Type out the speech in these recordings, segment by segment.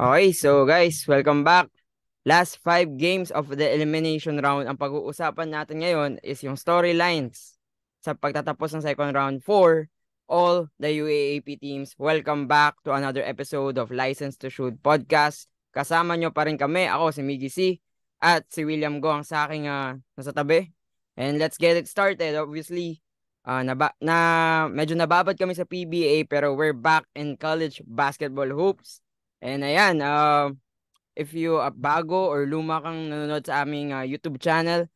Okay, so guys, welcome back. Last 5 games of the elimination round. Ang pag-uusapan natin ngayon is yung storylines sa pagtatapos ng second round for all the UAAP teams. Welcome back to another episode of License to Shoot podcast. Kasama nyo pa rin kami. Ako si Miggy C at si William Go ang sa aking nasa tabi. And let's get it started. Obviously, medyo nababad kami sa PBA pero we're back in college basketball hoops. And ayan, if you bago or luma kang nanonood sa aming YouTube channel,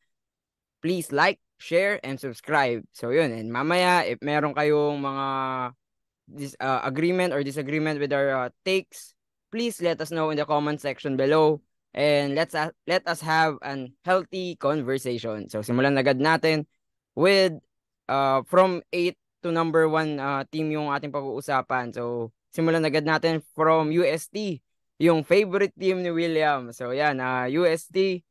please like, share, and subscribe. So yun, and mamaya if meron kayong mga agreement or disagreement with our takes, please let us know in the comment section below. And let us have an healthy conversation. So simulan agad natin with from 8 to number 1 team yung ating pag-uusapan. So simulan agad natin from UST, yung favorite team ni William. So yan, UST,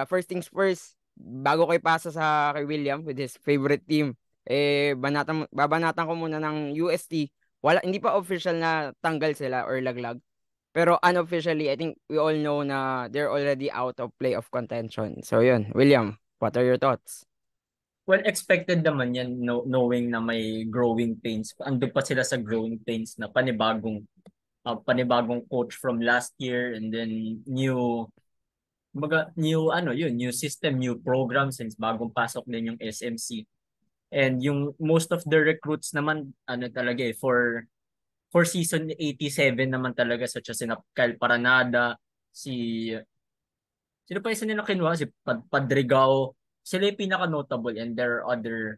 first things first, bago kayo pasa sa kay William with his favorite team, babanatan ko muna ng UST. Hindi pa official na tanggal sila or laglag. Pero unofficially, I think we all know na they're already out of playoff contention. So yun, William, what are your thoughts? Well, expected naman yan knowing na may growing pains. Andun pa sila sa growing pains na panibagong coach from last year and then new system, new program since bagong pasok din yung SMC. And yung most of the recruits naman talaga for season 87 naman talaga, such as sina Kyle Paranada, si sino pa isa nila kinuha, si Padrigao. Sila yung pinaka-notable, and there are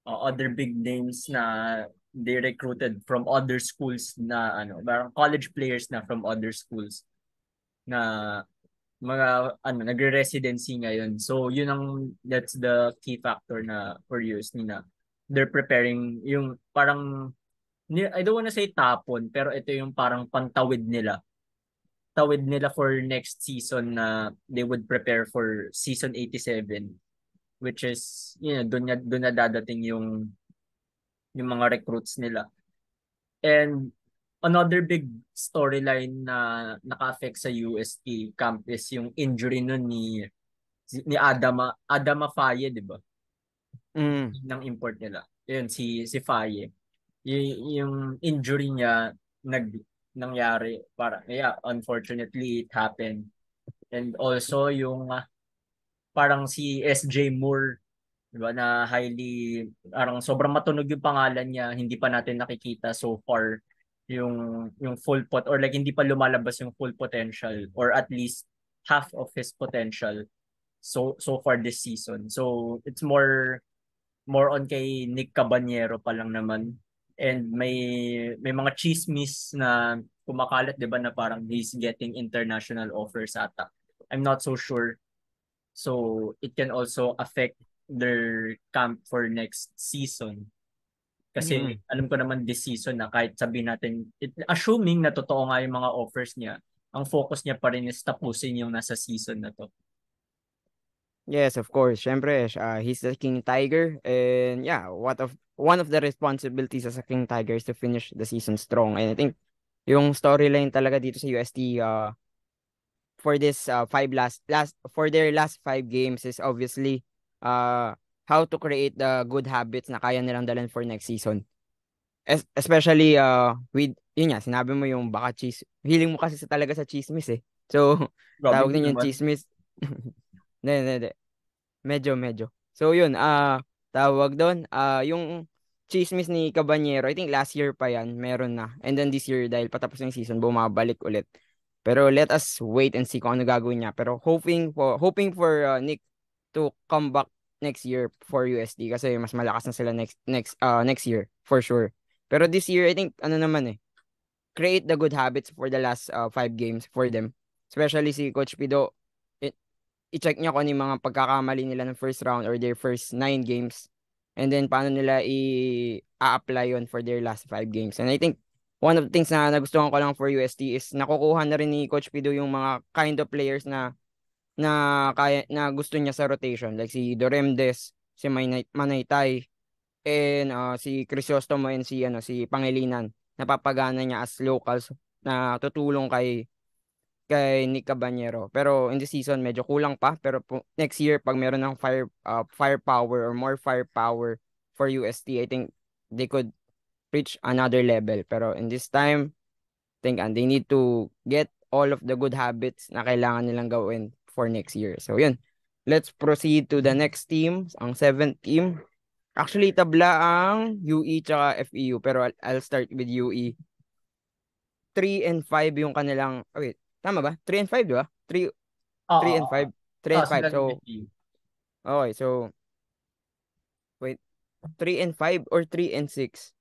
other big names na they recruited from other schools na parang college players na from other schools na nagre-residency ngayon. So that's the key factor na for years na they're preparing yung parang, I don't wanna say tapon, pero ito yung parang tawid nila for next season na they would prepare for season 87, which is doon na dadating yung mga recruits nila. And another big storyline na naka-affect sa UST camp is yung injury nun ni Adama Faye, di ba? Ng import nila. Yun, si Faye. Yung injury niya nangyari unfortunately it happened. And also yung parang si SJ Moore, di ba, na parang sobrang matunog yung pangalan niya, hindi pa natin nakikita so far yung full or like hindi pa lumalabas yung full potential, or at least half of his potential so far this season. So it's more on kay Nick Cabanyero pa lang naman. And may mga chismis na kumakalat, 'di ba, na parang he's getting international offers ata. I'm not so sure. So it can also affect their camp for next season. Kasi alam ko naman this season na kahit sabihin natin, assuming na totoo nga yung mga offers niya, ang focus niya pa rin is tapusin yung nasa season na to. Yes, of course. Syempre, he's the King Tiger, and yeah, one of the responsibilities as a King Tiger is to finish the season strong. And I think yung storyline talaga dito sa UST for this for their last 5 games is obviously how to create the good habits na kaya nilang dalan for next season. Especially with yun nga, sinabi mo yung baka healing mo kasi talaga sa chismis eh. So, Grabe tawag mo din yung naman. chismis. Hindi. Medyo. So yun, tawag doon, yung chismis ni Cabanyero, I think last year pa yan, meron na. And then this year, dahil patapos ng season, bumabalik ulit. Pero let us wait and see kung ano gagawin niya. Pero hoping for Nick to come back next year for USD kasi mas malakas na sila next year for sure. Pero this year, I think ano naman create the good habits for the last 5 games for them. Especially si Coach Pido, i-check niya kung ano yung mga pagkakamali nila ng first round or their first 9 games, and then paano nila i-apply yun for their last 5 games. And I think one of the things na nagustuhan ko lang for UST is nakukuha na rin ni Coach Pido yung mga kind of players na gusto niya sa rotation, like si Doremdes, si Manaytay, and si Crisostomo, and si Pangilinan. Napapagana niya as locals na tutulong kay Nick Cabañero. Pero in this season medyo kulang pa, pero next year pag meron ng firepower or more firepower for UST, I think they could reach another level. Pero in this time, I think they need to get all of the good habits na kailangan nilang gawin for next year. So yun. Let's proceed to the next team, ang 7th team. Actually, tabla ang UE tsaka FEU, pero I'll start with UE. 3-5 yung kanilang, wait, tama ba? 3-5, di ba? 3 Oo, 3 and oo. 5. 3 and 5. Sila ni So, FEU. okay. So, wait. 3 and 5 or 3 and 6?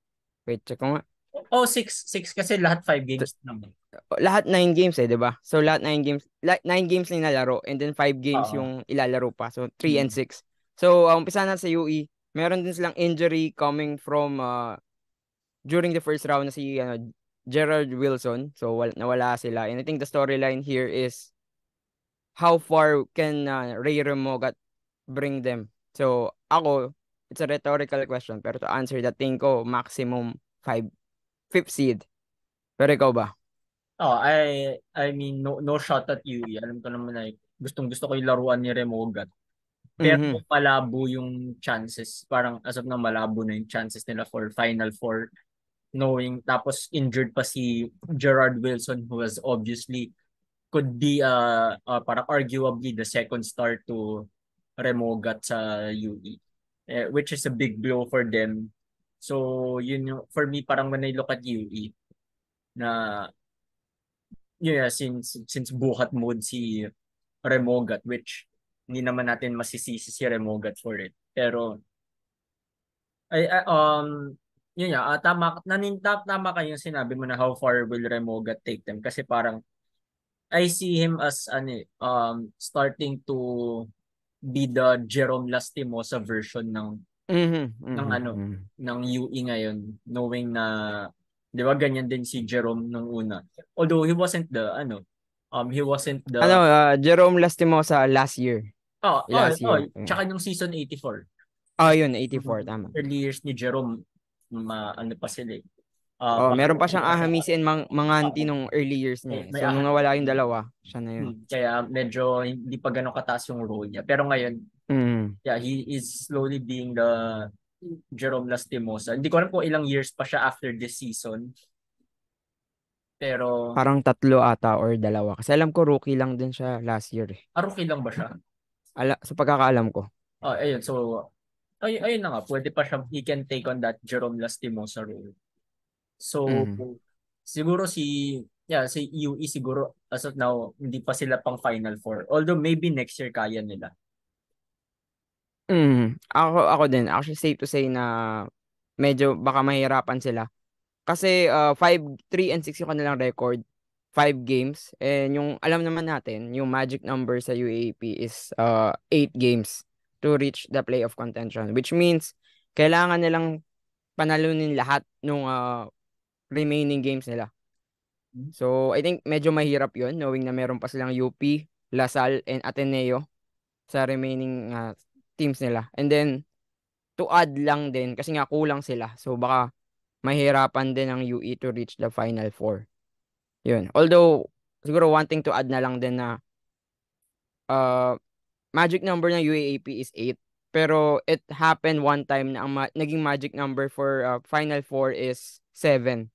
Wait, check ko nga. Oh, 6 kasi lahat 5 games naman. Lahat 9 games di ba? So, lahat 9 games. 9 games na nilalaro and then 5 games Oo. yung ilalaro pa. So, 3 and 6. So, umpisa na sa UE. Meron din silang injury coming from during the first round na si Gerald Wilson. So, nawala sila. And I think the storyline here is how far can Ray Remogat bring them? So, ako, it's a rhetorical question. Pero to answer that, think ko, maximum 5th seed. Pero ikaw ba? Oh, I mean no shot at UE. Alam ko naman ay gustong-gusto ko yung laruan ni Remogat. Pero Mhm. malabo yung chances. Parang as of now malabo na yung chances nila for Final Four. Knowing tapos injured pa si Gerard Wilson who was obviously could be parang arguably the second star to Remogat sa UE. Which is a big blow for them. So yun yung for me parang when I look at UE na yeah, since buhat mode si Remogat which hindi naman natin masisisi si Remogat for it. Pero ay yun nga, tama kayong sinabi mo na how far will Remogat take them kasi parang I see him as starting to be the Jerome Lastimosa version Mhm. ng Mhm. Mhm. ng UE ngayon knowing na 'di ba ganyan din si Jerome nung una. Although he wasn't the Jerome Lastimosa last year. Last oh, year. tsaka yung season 84. Yun, 84, Yung tama. early years ni Jerome, ano pa sila eh. Meron Parang pa siyang Ahamisi and Manganti nung early years niya. may So, nung ahas. nawala yung dalawa, siya na yun. Kaya medyo hindi pa ganun kataas yung role niya. Pero ngayon, Mm. yeah, he is slowly being the Jerome Lastimosa. Hindi ko alam kung ilang years pa siya after this season. Pero, Parang 3 ata or 2. Kasi alam ko rookie lang din siya last year eh. rookie lang ba siya? Sa pagkakaalam ko. Ayun. So, ayun na nga. Pwede pa siya, he can take on that Jerome Lastimosa role. So, Mm. siguro si UE siguro as of now, hindi pa sila pang Final Four. Although maybe next year kaya nila. Ako din. Actually, safe to say na medyo baka mahirapan sila. Kasi 3 and 6 yung kanilang record. 5 games. And yung alam naman natin, yung magic number sa UAAP is 8 games to reach the playoff contention. Which means, kailangan nilang panalunin lahat ng remaining games nila. So, I think medyo mahirap yun, knowing na meron pa silang UP, Lasal, and Ateneo sa remaining teams nila. And then, to add lang din, kasi nga kulang sila. So, baka mahirapan din ang UE to reach the Final Four. Yun. Although, siguro one thing to add na lang din na magic number ng UAAP is 8. Pero it happened one time na ang naging magic number for Final Four is 7.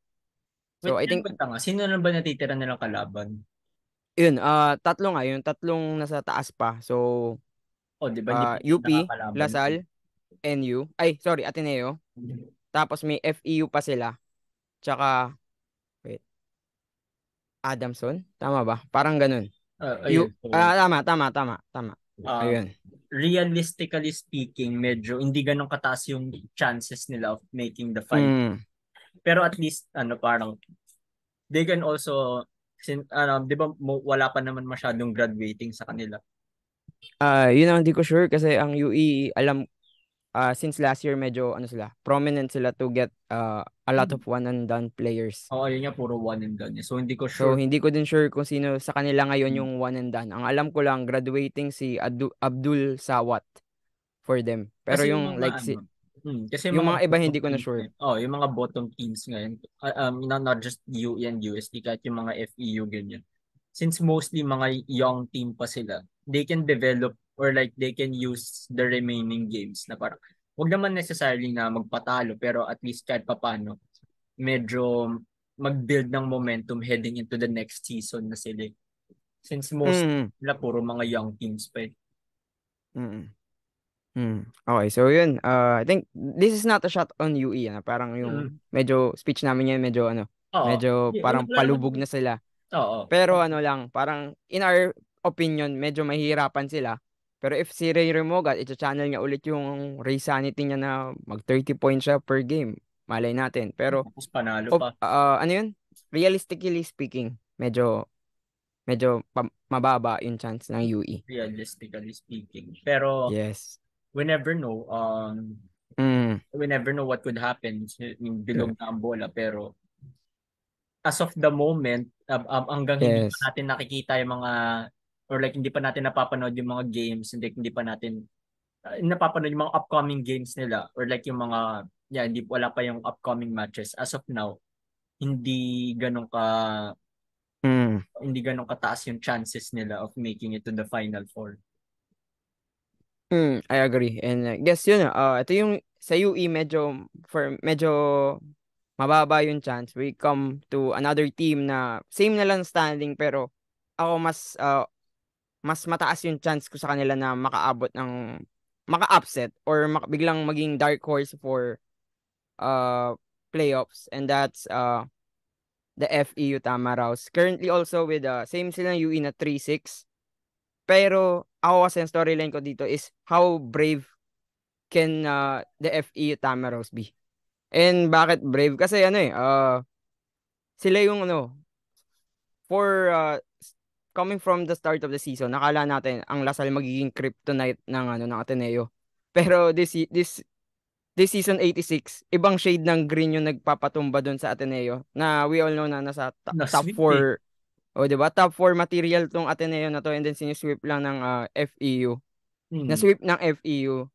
So, I think, Wait nga. Sino na ba natitira nilang kalaban? yun, tatlo nga, yung tatlong nasa taas pa. So, O, di ba hindi pa UP, nakakalaban? Lasal, NU, ay, sorry, Ateneo. Tapos may FEU pa sila. Tsaka, wait, Adamson? Tama ba? Parang ganun. Ayun. So, Tama. uh, Ayun. realistically speaking, medyo hindi ganun kataas yung chances nila of making the final. Mm. Pero at least, parang, they can also, di ba wala pa naman masyadong graduating sa kanila. Yun ang hindi ko sure kasi ang UE, alam, since last year medyo ano sila, prominent sila to get a lot of one and done players. Ayun nga, puro one and done. So, hindi ko So sure. hindi ko din sure kung sino sa kanila ngayon yung one and done. Ang alam ko lang graduating si Abdul Sawat for them. Pero Kasi yung like si Kasi Yung mga mga iba bottom hindi ko na teams sure. ngayon. Yung mga bottom teams ngayon, not just UE and UST, kahit yung mga FEU ganyan. Since mostly mga young team pa sila, they can develop or like they can use the remaining games na parang wag naman necessarily na magpatalo pero at least kahit papano medyo mag-build ng momentum heading into the next season na sila. Since most Mm. sila puro mga young teams pa eh. Mm. Okay, so yun. I think this is not a shot on UE. Parang Mm. yung medyo speech namin yan, medyo Oo. medyo parang Wala naman. palubog na sila. Oo. Pero lang, parang in our opinion, medyo mahihirapan sila. Pero if si Ray Remogat, i-channel niya ulit yung Ray Sanity niya na mag 30 points siya per game. Malay natin. Pero, Tapos panalo pa. ano yun? Realistically speaking, medyo mababa yung chance ng UE. Realistically speaking. Pero, Yes. we never know. Mm. We never know what could happen. Yung Yeah. bilog na ang bola. Pero, as of the moment, hanggang hindi pa Yes. natin nakikita yung mga, or like hindi pa natin napapanood yung mga games, hindi pa natin napapanood yung mga upcoming games nila, or like yung mga, hindi wala pa yung upcoming matches. As of now, hindi ganun ka Mm. hindi ganun kataas yung chances nila of making it to the final four. I agree. And guess yun, ito yung sa UE medyo mababa yung chance. We come to another team na same na lang standing pero ako mas mataas yung chance ko sa kanila na makaabot ng maka-upset or biglang maging dark horse for uh playoffs, and that's the FEU Tamaraws. Currently also with same silang UE na 3-6. Pero ako kasi ang storyline ko dito is how brave can the FEU Tamaraws be? And bakit brave? Kasi sila yung for coming from the start of the season, nakala natin ang Lasal magiging kryptonite ng Ateneo. Pero this season 86, ibang shade ng green yung nagpapatumba doon sa Ateneo na we all know na nasa top Na-sweep eh. 4. O, di ba? Top 4 material tong Ateneo na to, and then sinisweep lang ng FEU. Na-sweep ng FEU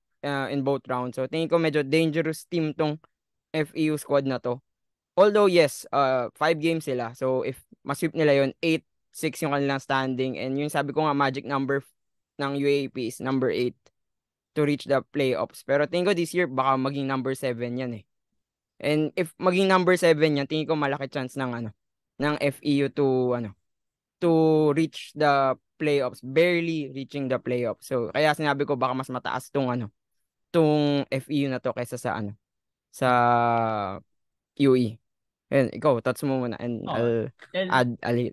in both rounds. So, tingin ko medyo dangerous team tong FEU squad na to. Although, yes, 5 games sila. So, if masweep nila yon 8-6 yung kanilang standing. And yung sabi ko nga, magic number ng UAP is number 8 to reach the playoffs. Pero tingin ko this year, baka maging number 7 yan eh. And if maging number 7 yan, tingin ko malaki chance ng FEU to reach the playoffs, barely reaching the playoffs. So, kaya sinabi ko baka mas mataas tong FEU na to kaysa sa UE. And ikaw, thoughts mo muna and Oh, I'll and add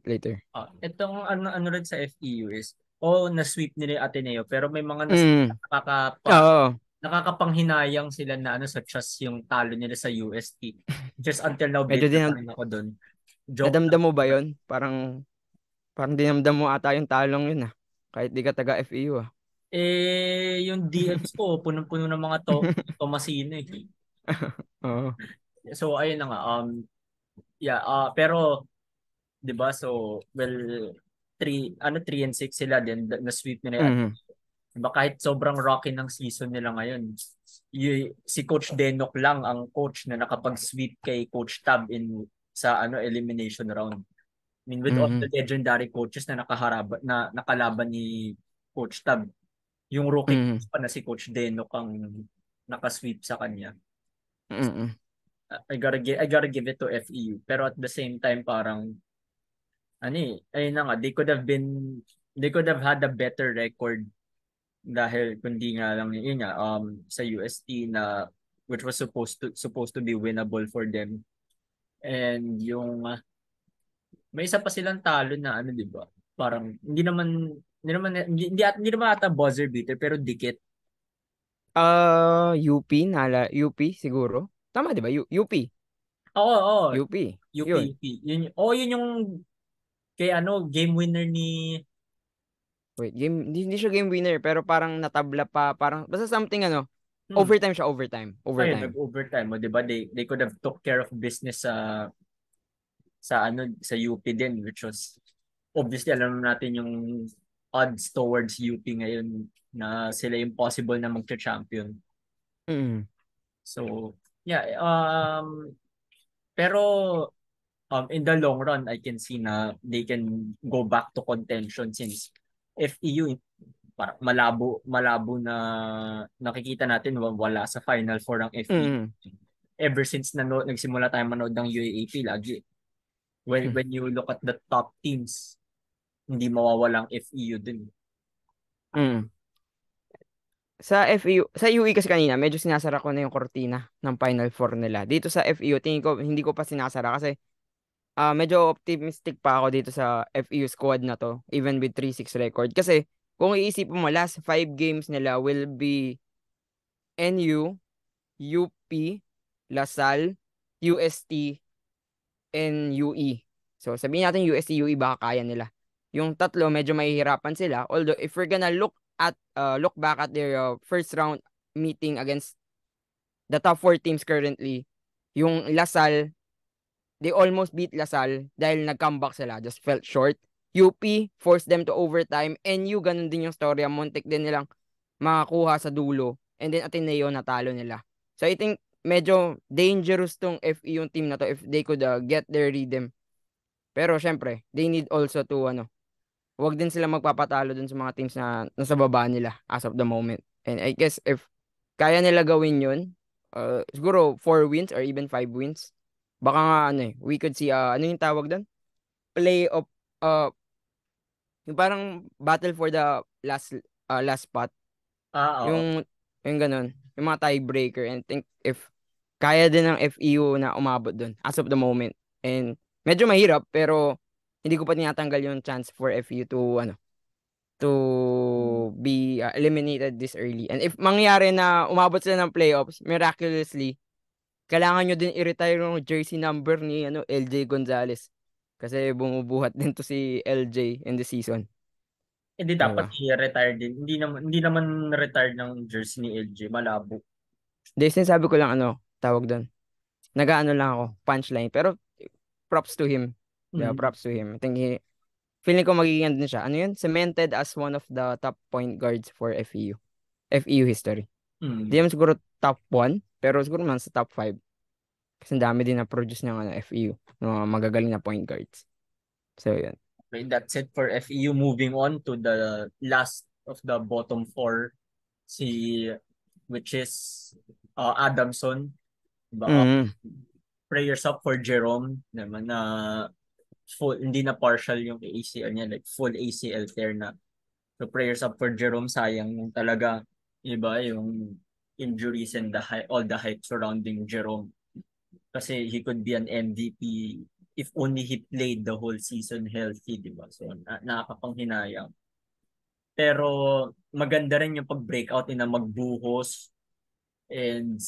later. itong ano rin sa FEU is na-sweep nila yung Ateneo pero may mga Mm. Oo. nakakapanghinayang sila na sa chess yung talo nila sa UST. Just until now Medyo bitter pa rin ako doon. Joke lang. nadamdam mo ba yon? Parang dinamdam mo ata yung talong yun ah. Kahit di ka taga FEU ah. Yung DMs ko punong-puno ng mga Tomasino eh. Oo. So ayun na nga pero 'di ba so well 3-6 sila din na-sweep nila at Mhm. diba, kahit sobrang rocky ng season nila ngayon si Coach Denok lang ang coach na nakapag-sweep kay Coach Tab sa elimination round. I mean with all the Mhm. legendary coaches na nakalaban ni Coach Tab, yung rookie Mhm. coach pa na si Coach Denok ang nakasweep sa kanya. Mhm. I gotta give it to FEU. Pero at the same time, parang, ayun na nga, they could have had a better record dahil kundi nga lang yun nga, sa UST na, which was supposed to be winnable for them. And yung, may isa pa silang talo na, di ba? Parang, hindi naman ata buzzer beater, pero dikit. UP, UP siguro. Tama 'di ba? UP. Oo, oo. UP. UP, Yun. UP. Yun yung kay game winner ni Wait, hindi siya game winner pero parang natabla pa, parang basta something hmm, overtime siya, overtime. ayun, Overtime. nag-overtime mo, 'di ba? They could have took care of business sa UP din, which was obviously alam natin yung odds towards UP ngayon na sila yung possible na magcha-champion. Mm. So, yeah, pero in the long run, I can see na they can go back to contention since FEU parang malabo na nakikita natin wala sa Final Four ng FEU. Mm. Ever since nagsimula tayo manood ng UAAP lagi. When you look at the top teams, hindi mawawalang FEU din. Mm. Sa FEU, sa UE kasi kanina, medyo sinasara ko na yung kortina ng Final Four nila. Dito sa FEU, tingin ko, hindi ko pa sinasara kasi medyo optimistic pa ako dito sa FEU squad na to, even with 3-6 record. Kasi, kung iisipin mo, last 5 games nila will be NU, UP, LaSalle, UST, and UE. So, sabihin natin UST, UE, baka kaya nila. Yung tatlo, medyo mahihirapan sila. Although, if we're gonna look back at their first round meeting against the top 4 teams currently, yung LaSalle, they almost beat LaSalle dahil nag-comeback sila, just felt short. UP forced them to overtime. NU, ganun din yung story. Muntik din nilang makakuha sa dulo. And then Ateneo, natalo nila. So I think medyo dangerous tong FE yung team na to if they could get their rhythm. Pero syempre, they need also to wag din sila magpapatalo dun sa mga teams na nasa baba nila as of the moment. And I guess if kaya nila gawin yun, siguro 4 wins or even 5 wins, baka nga we could see, ano yung tawag doon? Playoff, yung parang battle for the last spot. Oo. Yung ganun, yung mga tiebreaker. And think if kaya din ng FEU na umabot doon as of the moment. And medyo mahirap, pero hindi ko pa tinatanggal yung chance for FEU to be eliminated this early. And if mangyari na umabot sila ng playoffs, miraculously, kailangan nyo din i-retire yung jersey number ni LJ Gonzalez. Kasi bumubuhat din to si LJ in the season. Hindi dapat Diba? i-retire din. Hindi naman retire ng jersey ni LJ. Malabo. Hindi, sinasabi ko lang tawag doon. Nagaano lang ako, punchline. Pero props to him. Diba? Mm. Props to him. I think feeling ko magiging ano din siya. Ano yun? Cemented as one of the top point guards for FEU. FEU history. Hindi Mm. naman siguro top 1, pero siguro man sa top 5. Kasi ang dami din na-produce ng FEU. Ng mga magagaling na point guards. So, yun. Okay, that's it for FEU. Moving on to the last of the bottom four, which is Adamson. Diba? Mm. Prayers up for Jerome naman na full, hindi na partial yung ACL niya, like full ACL tear na. So prayers up for Jerome, sayang yung talaga, iba yung injuries and all the hype surrounding Jerome. Kasi he could be an MVP if only he played the whole season healthy, di ba? So nakakapanghinayang. Pero maganda rin yung pag-breakout na magbuhos, and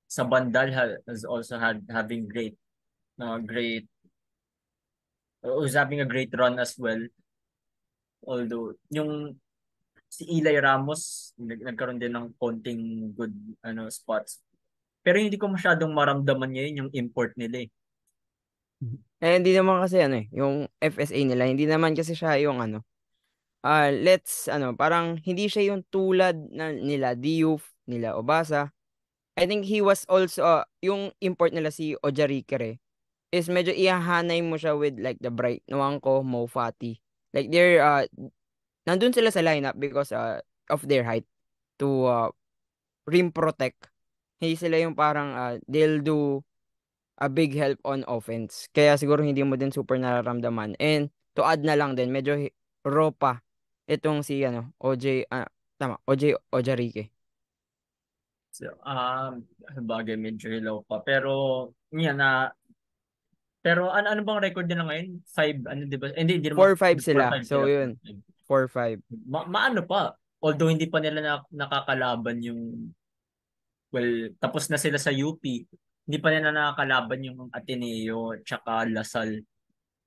sa Bandal has also having great was having a great run as well. Although yung si Eli Ramos nagkaroon din ng konting good spots. Pero hindi ko masyadong maramdaman ngayon yung import nila eh. Hindi naman kasi yung FSA nila, hindi naman kasi siya yung parang hindi siya yung tulad nila Diouf, nila Obasa. I think he was also, yung import nila si Ojarikere, is medyo ihahanay mo siya with like the Bright Nwangko, Mo Fati. Like nandun sila sa lineup because of their height to rim protect. Hindi sila yung parang they'll do a big help on offense. Kaya siguro hindi mo din super nararamdaman. And to add na lang din, medyo raw pa itong si OJ Ojarike. So, bagay medyo hilaw pa. Pero, yan pero ano bang record nila ngayon? 5, ano, di ba? Hindi naman 4-5 sila. 4-5 So sila. yun, 4-5. Maano pa. Although hindi pa nila nakakalaban yung, well, tapos na sila sa UP. Hindi pa nila nakakalaban yung Ateneo tsaka Lasal.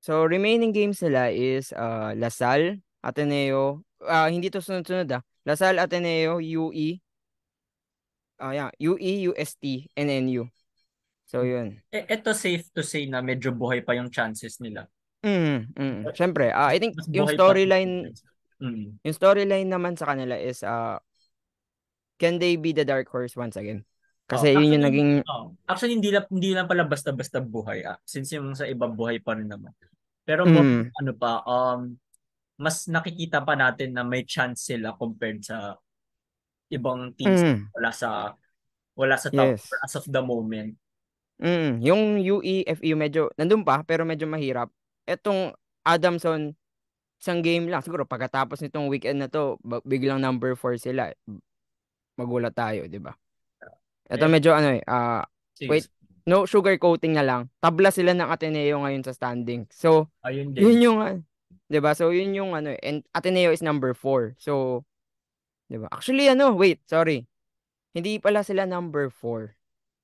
So remaining games nila is LaSalle, Ateneo, hindi to sunod-sunod LaSalle, Ateneo, UE, yeah, UE, UST, and NU. So yun. Ito safe to say na medyo buhay pa yung chances nila. Siyempre, I think Mas buhay pa. Mm. yung storyline naman sa kanila is can they be the dark horse once again? Kasi yun yung naging actually hindi lang pala basta-basta buhay since yung sa iba buhay pa rin naman. Pero more mm, ano pa mas nakikita pa natin na may chance sila compared sa ibang teams mm, wala sa top four yes. as of the moment. Yung UEFU medyo nandun pa pero medyo mahirap. Etong Adamson isang game lang siguro pagkatapos nitong weekend na to biglang number 4 sila. Magulat tayo, 'di ba? Ito Eh, medyo ano sige, wait, no sugar coating na lang. Tabla sila ng Ateneo ngayon sa standing. So, ayun yun din. yung 'di ba? So, yun yung and Ateneo is number 4. So, 'di ba? Actually wait, sorry. Hindi pala sila number 4.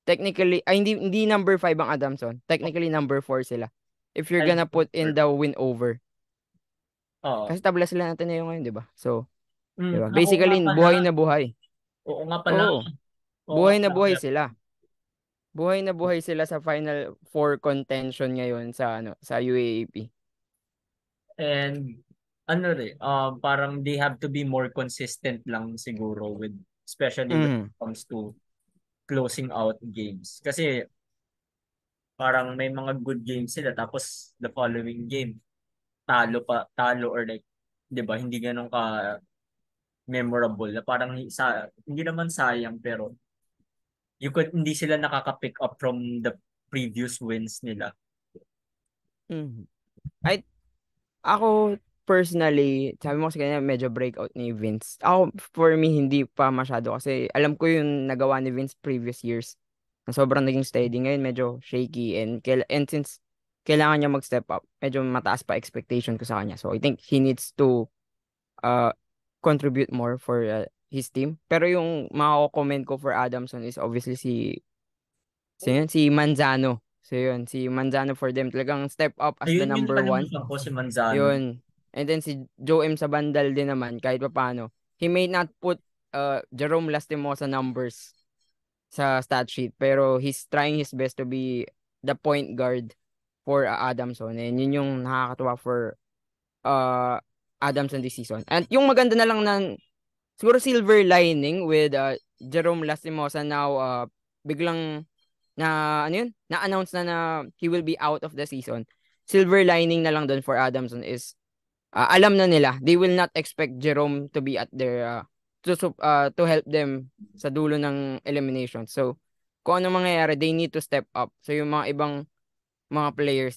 Technically, hindi number 5 ang Adamson. Technically number 4 sila. If you're Tied gonna for put in third. the win over. Oo. Kasi tabla sila ng Ateneo ngayon, 'di ba? So, 'di ba? Oo nga Basically, pala. buhay na buhay. Oo nga pala. Oo, Oo nga buhay na pala. buhay sila. Buhay na buhay sila sa Final Four contention ngayon sa sa UAAP. And ano rin, parang they have to be more consistent lang siguro especially when it Mhm. comes to closing out games. Kasi parang may mga good games sila tapos the following game talo or like 'di ba hindi ganun ka memorable na parang hindi naman sayang pero hindi sila nakaka-pick up from the previous wins nila. Mhm. I Ako personally, sabi mo kasi kanina medyo breakout ni Vince. Ako for me hindi pa masyado kasi alam ko yung nagawa ni Vince previous years. Na sobrang naging steady ngayon medyo shaky and since kailangan niya mag-step up, medyo mataas pa expectation ko sa kanya. So I think he needs to uh contribute more for his team. Pero yung comment ko for Adamson is obviously si Manzano. So yun, si Manzano for them talagang step up as the Ayun yung number one. nakalimutan ko si Manzano. Yun. And then si Joe M. sa bandal din naman, kahit pa paano. He may not put Jerome Lastimosa numbers sa stat sheet, pero he's trying his best to be the point guard for Adamson. And yun yung nakakatuwa for uh, Adamson this season. And yung maganda na lang siguro silver lining with Jerome Lastimosa now biglang na-announce na he will be out of the season. Silver lining na lang doon for Adamson is alam na nila they will not expect Jerome to be at their to help them sa dulo ng elimination. So kung ano mangyayari, they need to step up. So yung mga ibang mga players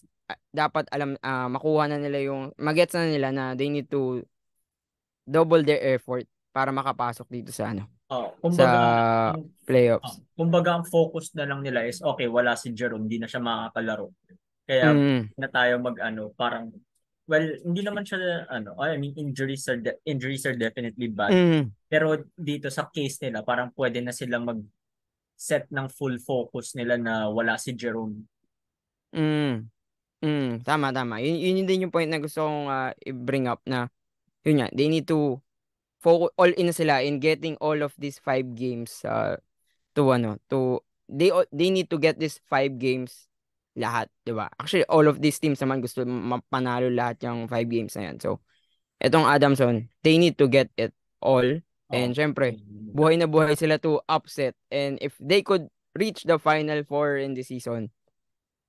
dapat makuha na nila yung magets na nila na they need to double their effort para makapasok dito sa sa Kumbaga, ang, playoffs. kumbaga ang focus na lang nila is okay, wala si Jerome, hindi na siya makakalaro. Kaya Mm, na tayo parang well, hindi naman siya I mean injuries are definitely bad. mm, Pero dito sa case nila, parang pwede na sila mag-set ng full focus nila na wala si Jerome. mm, tama, tama. Yun din yung point na gusto kong i-bring up na yun nga, they need to focus all in na sila in getting all of these 5 games to they need to get these 5 games lahat, 'di ba? Actually, all of these teams naman gusto mapanalo lahat yung 5 games na yan. So, etong Adamson, they need to get it all. And Oh. syempre, buhay na buhay sila to upset. And if they could reach the final four in the season,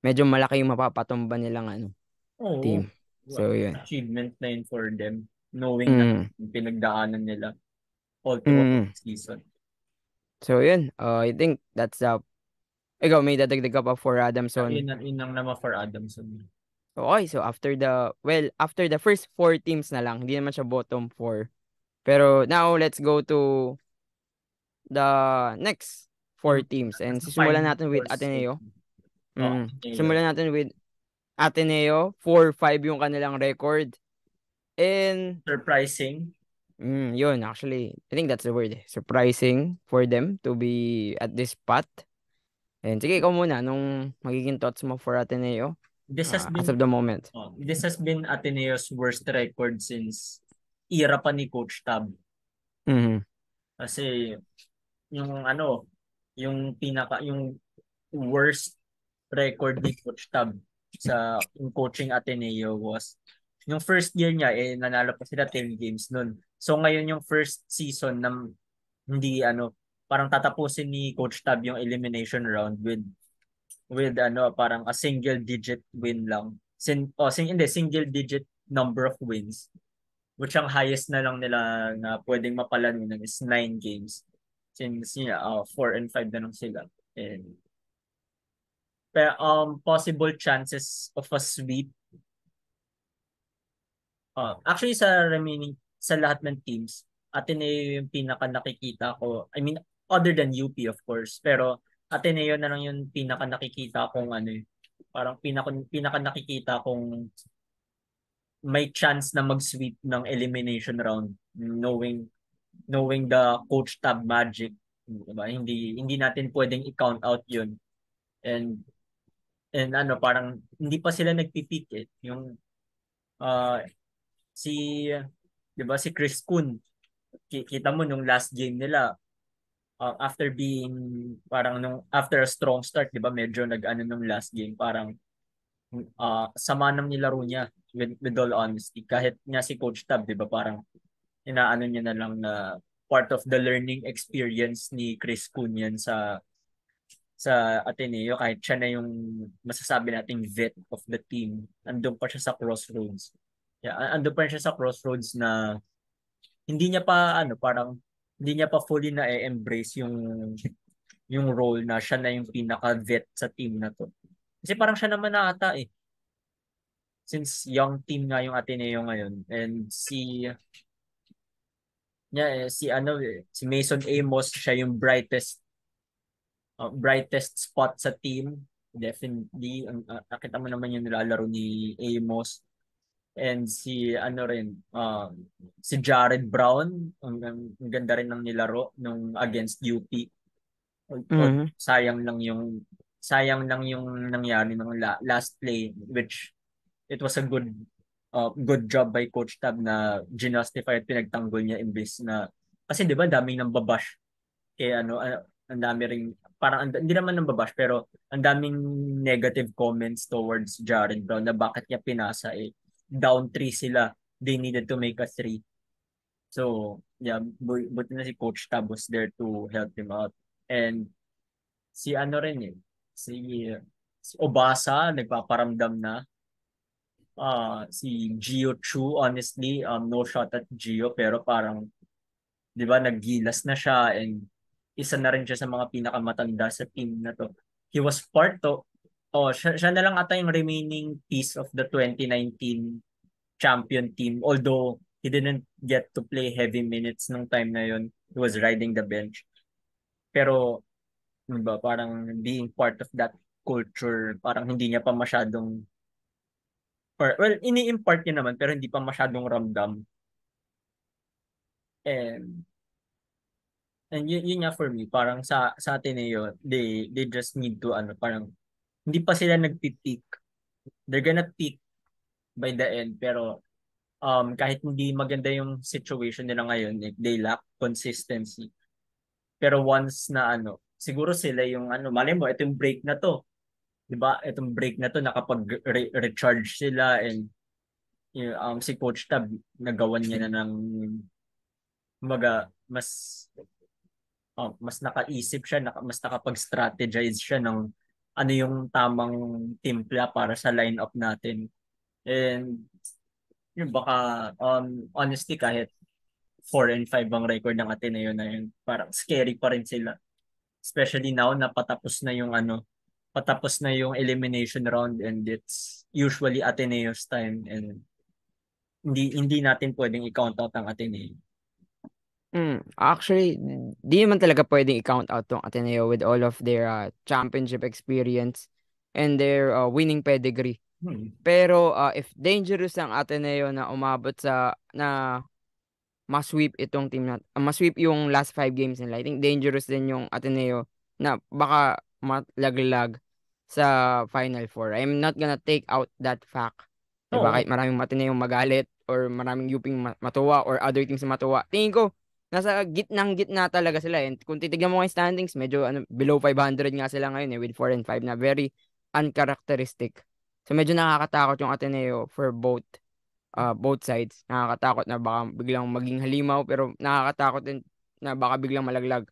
medyo malaki yung mapapatumba nilang Oo. team. So, yun. Achievement na yun for them knowing na Mm, pinagdaanan nila all throughout the mm. season. So, yun. I think that's ikaw, may dadagdag ka pa for Adamson. Yun ang naman for Adamson. Okay, so after the first 4 teams na lang, hindi naman siya bottom 4. Pero now, let's go to the next four Yung teams. And sa simulan final natin with four state. Ateneo. Ateneo. Simulan natin with Ateneo. 4-5 yung kanilang record. And, Surprising. yun, actually, I think that's the word. Surprising for them to be at this spot. And sige, ikaw muna, nung magiging thoughts mo for Ateneo This has as of been the moment. this has been Ateneo's worst record since era pa ni Coach Tab. Mhm. Kasi yung yung worst record ni Coach Tab sa yung coaching Ateneo was yung first year niya nanalo pa sila 10 games nun. So ngayon yung first season na hindi parang tatapusin ni Coach Tab yung elimination round with parang a single digit win lang. Single digit number of wins, which ang highest na lang nila na pwedeng mapalanunan is 9 games, since 4 and 5 na lang sila. And possible chances of a sweep, actually sa lahat ng teams, Ateneo yung pinaka nakikita ko. I mean, other than UP of course, pero Ateneo na lang yung pinaka nakikita kong parang pinaka nakikita kong may chance na mag-sweep ng elimination round, knowing the coach tab magic, diba? Hindi natin pwedeng i-count out 'yun. And parang hindi pa sila nagpi-peak yung uh, si 'di ba si Chris Kun, kita mo nung last game nila, after being parang after a strong start, 'di ba, medyo nag-ano nung last game, parang sama ng nilaro niya, with all honesty, kahit nga si Coach Tab, 'di ba, parang inaano niya na lang na part of the learning experience ni Chris Kun yan sa Ateneo, kahit siya na yung masasabi nating vet of the team. Andun pa siya sa crossroads. Andun pa siya sa crossroads na hindi niya pa parang hindi niya pa fully na embrace yung role na siya na yung pinaka-vet sa team na to. Kasi parang siya naman na ata since young team nga yung Ateneo ngayon, and si Mason Amos, siya yung brightest spot sa team. Definitely, nakita mo naman yung nilalaro ni Amos. And si Jared Brown, ang ganda rin ng nilaro nung against UP. Sayang lang yung nangyari ng last play, which it was a good job by Coach Tab na ginustify at pinagtanggol niya, imbes na, kasi 'di ba daming nang babash kaya ang dami ring parang hindi naman nang babash, pero ang daming negative comments towards Jared Brown na bakit niya pinasa, down 3 sila, they needed to make a 3. So yeah, buti na si Coach Tab was there to help him out. And si rin si Obasa nagpaparamdam na. Si Gio Chu, honestly, no shot at Gio, pero parang 'di ba naggilas na siya, and isa na rin siya sa mga pinakamatanda sa team na to. He was siya na lang ata yung remaining piece of the 2019 champion team, although he didn't get to play heavy minutes nung time na yun. He was riding the bench. Pero 'di ba, parang being part of that culture, parang hindi niya pa masyadong, well, ini-impart niya naman pero hindi pa masyadong ramdam. And yun nga for me, parang sa Ateneo, they just need to parang hindi pa sila nagpi-peak. They're gonna peak by the end, pero kahit hindi maganda yung situation nila ngayon, they lack consistency. Pero once na siguro sila yung malay mo itong break na to, 'di ba? Itong break na to nakapag-recharge sila, and si Coach Tab nagawan niya na ng mas nakaisip siya, mas nakapag-strategize siya ng ano yung tamang timpla para sa lineup natin. And yun, baka honestly, kahit 4 and 5 ang record ng Ateneo na yun, parang scary pa rin sila. Especially now na patapos na yung elimination round, and it's usually Ateneo's time, and hindi natin pwedeng i-count out ang Ateneo. Actually, di naman talaga pwedeng i-count out tong Ateneo with all of their championship experience and their winning pedigree. Pero if dangerous ang Ateneo na umabot sa na ma-sweep itong team na ma-sweep yung last 5 games nila, I think dangerous din yung Ateneo na baka malaglag sa Final Four. I'm not gonna take out that fact. Diba? Kahit maraming Ateneo magalit or maraming UPing matuwa or other teams matuwa. Tingin ko nasa gitnang-gitna talaga sila. And kung titignan mo ng standings, medyo below 500 nga sila ngayon with 4 and 5 na very uncharacteristic. So medyo nakakatakot yung Ateneo for both sides. Nakakatakot na baka biglang maging halimaw, pero nakakatakot din na baka biglang malaglag.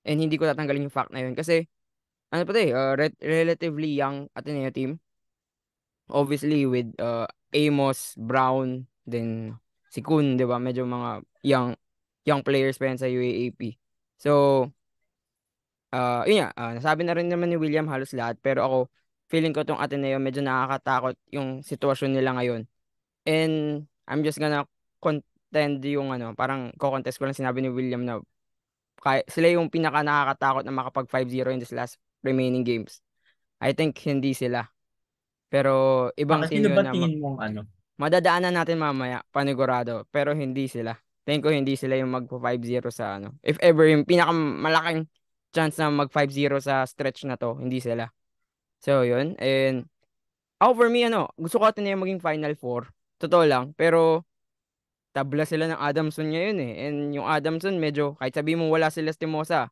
And hindi ko tatanggalin yung fact na yun kasi ano pa 'to eh, relatively young Ateneo team. Obviously with Amos, Brown, then si Kun, 'di ba? Medyo mga young players pa yan sa UAAP. So, yun nga, nasabi na rin naman ni William halos lahat, pero ako feeling ko tong Ateneo medyo nakakatakot yung sitwasyon nila ngayon. And I'm just gonna contend yung ano, parang ko-contest ko lang sinabi ni William na sila yung pinaka nakakatakot na makapag 5-0 in this last remaining games. I think hindi sila. Pero ibang Bakit team sino yun ba na tingin mong ano? madadaanan natin mamaya, panigurado. Pero hindi sila. Tingin ko hindi sila yung mag 5-0 sa ano. If ever, yung pinakamalaking chance na mag 5-0 sa stretch na to, hindi sila. So, yun. And, for me, ano, gusto ko natin yung maging Final Four. Totoo lang. Pero, tabla sila ng Adamson ngayon eh. And yung Adamson, medyo, kahit sabi mo wala sila Stimosa,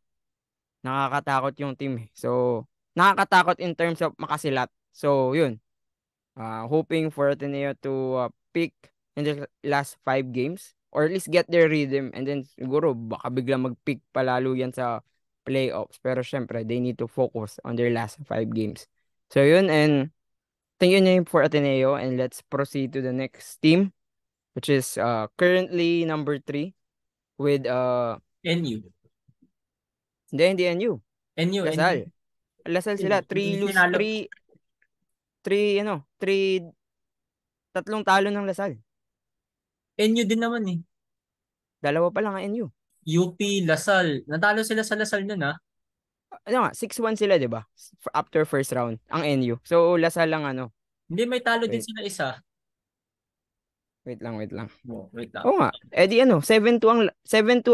nakakatakot yung team eh. So, nakakatakot in terms of makasilat. So, yun. Hoping for Ateneo to pick in the last 5 games or at least get their rhythm and then siguro baka bigla mag-pick palalo yan sa playoffs pero syempre they need to focus on their last 5 games. So yun, and thank you name for Ateneo, and let's proceed to the next team which is currently number 3 with NU. hindi NU. NU. Lasal. Lasal sila 3 lose Tinalo. 3 tatlong talo ng Lasal. NU din naman eh. Dalawa pa lang ang NU. UP, Lasal. Natalo sila sa Lasal nun ah. Ano nga, 6-1 sila, 'di ba? After first round, ang NU. So, Lasal lang ano. Hindi, may talo din Wait, sila isa. wait lang. Oh, wait lang. Oo nga. Eh di ano, 7-2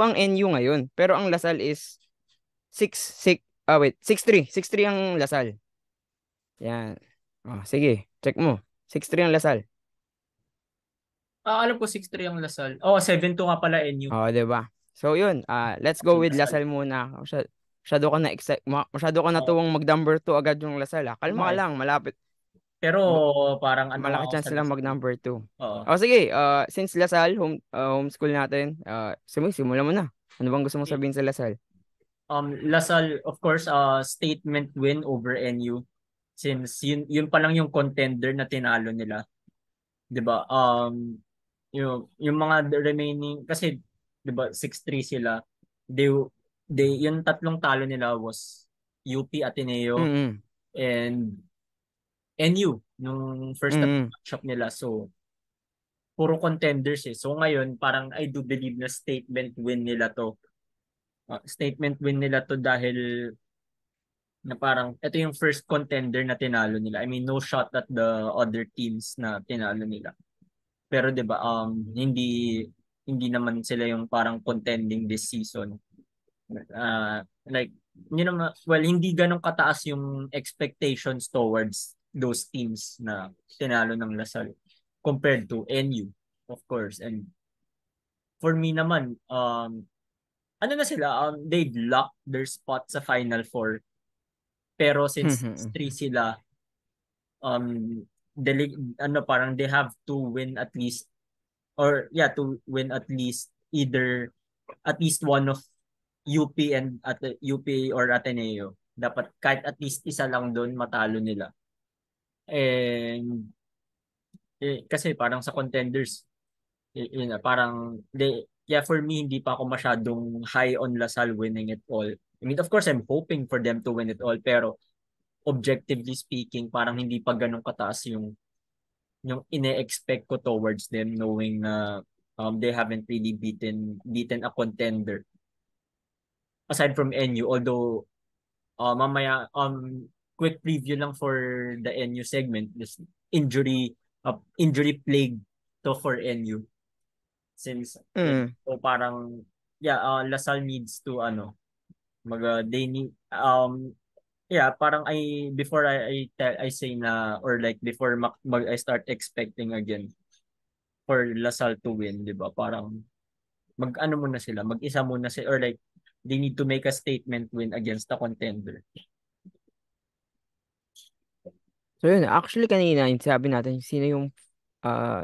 ang NU ngayon. Pero ang Lasal is 6-6 wait, 6-3. 6-3 ang Lasal. Yan. Sige, check mo. 6-3 ang Lasal. Alam ko 6-3 ang Lasal. Oh, 7-2 nga pala NU. 'Di ba? So, yun. Let's go with Lasal. Lasal muna. Masyado ko na masyado ko Oh, natuwang mag number 2 agad yung Lasal. Kalma ka okay. lang, malapit. Pero parang ano Malaki ako chance sa sila mag Lasal. number 2. Oo. Sige, since Lasal, homeschool natin, simulan mo na. Ano bang gusto mo sabihin sa Lasal? Lasal, of course, statement win over NU. Since yun pa lang yung contender na tinalo nila. 'Di ba? Yung mga remaining kasi 'di ba 6-3 sila. They yung tatlong talo nila was UP Ateneo Mm-mm. and NU nung first na Mm-mm. matchup nila. So puro contenders eh. So ngayon parang I do believe na statement win nila to. Statement win nila to dahil na parang ito yung first contender na tinalo nila. I mean no shot at the other teams na tinalo nila. Pero 'di ba hindi naman sila yung parang contending this season. Like well hindi ganun kataas yung expectations towards those teams na tinalo ng Lasal compared to NU of course. And for me naman ano na sila they've locked their spot sa Final Four pero since 3 sila um parang they have to win at least or yeah to win at least either at least one of UP and at UP or Ateneo. Dapat kahit at least isa lang doon matalo nila. And kasi parang sa contenders yun na parang yeah for me hindi pa ako masyadong high on Lasal winning it all. I mean of course I'm hoping for them to win it all pero objectively speaking parang hindi pa ganun kataas yung ine-expect ko towards them knowing na they haven't really beaten a contender aside from NU although mamaya quick preview lang for the NU segment this injury plague to for NU since Mm. so parang yeah Lasal needs to they need yeah parang before I say na or like before I start expecting again for Lasal to win, 'di ba? Parang mag-ano muna sila, mag-isa muna sila or like they need to make a statement win against the contender. So yun, actually kanina yung sabi natin sino yung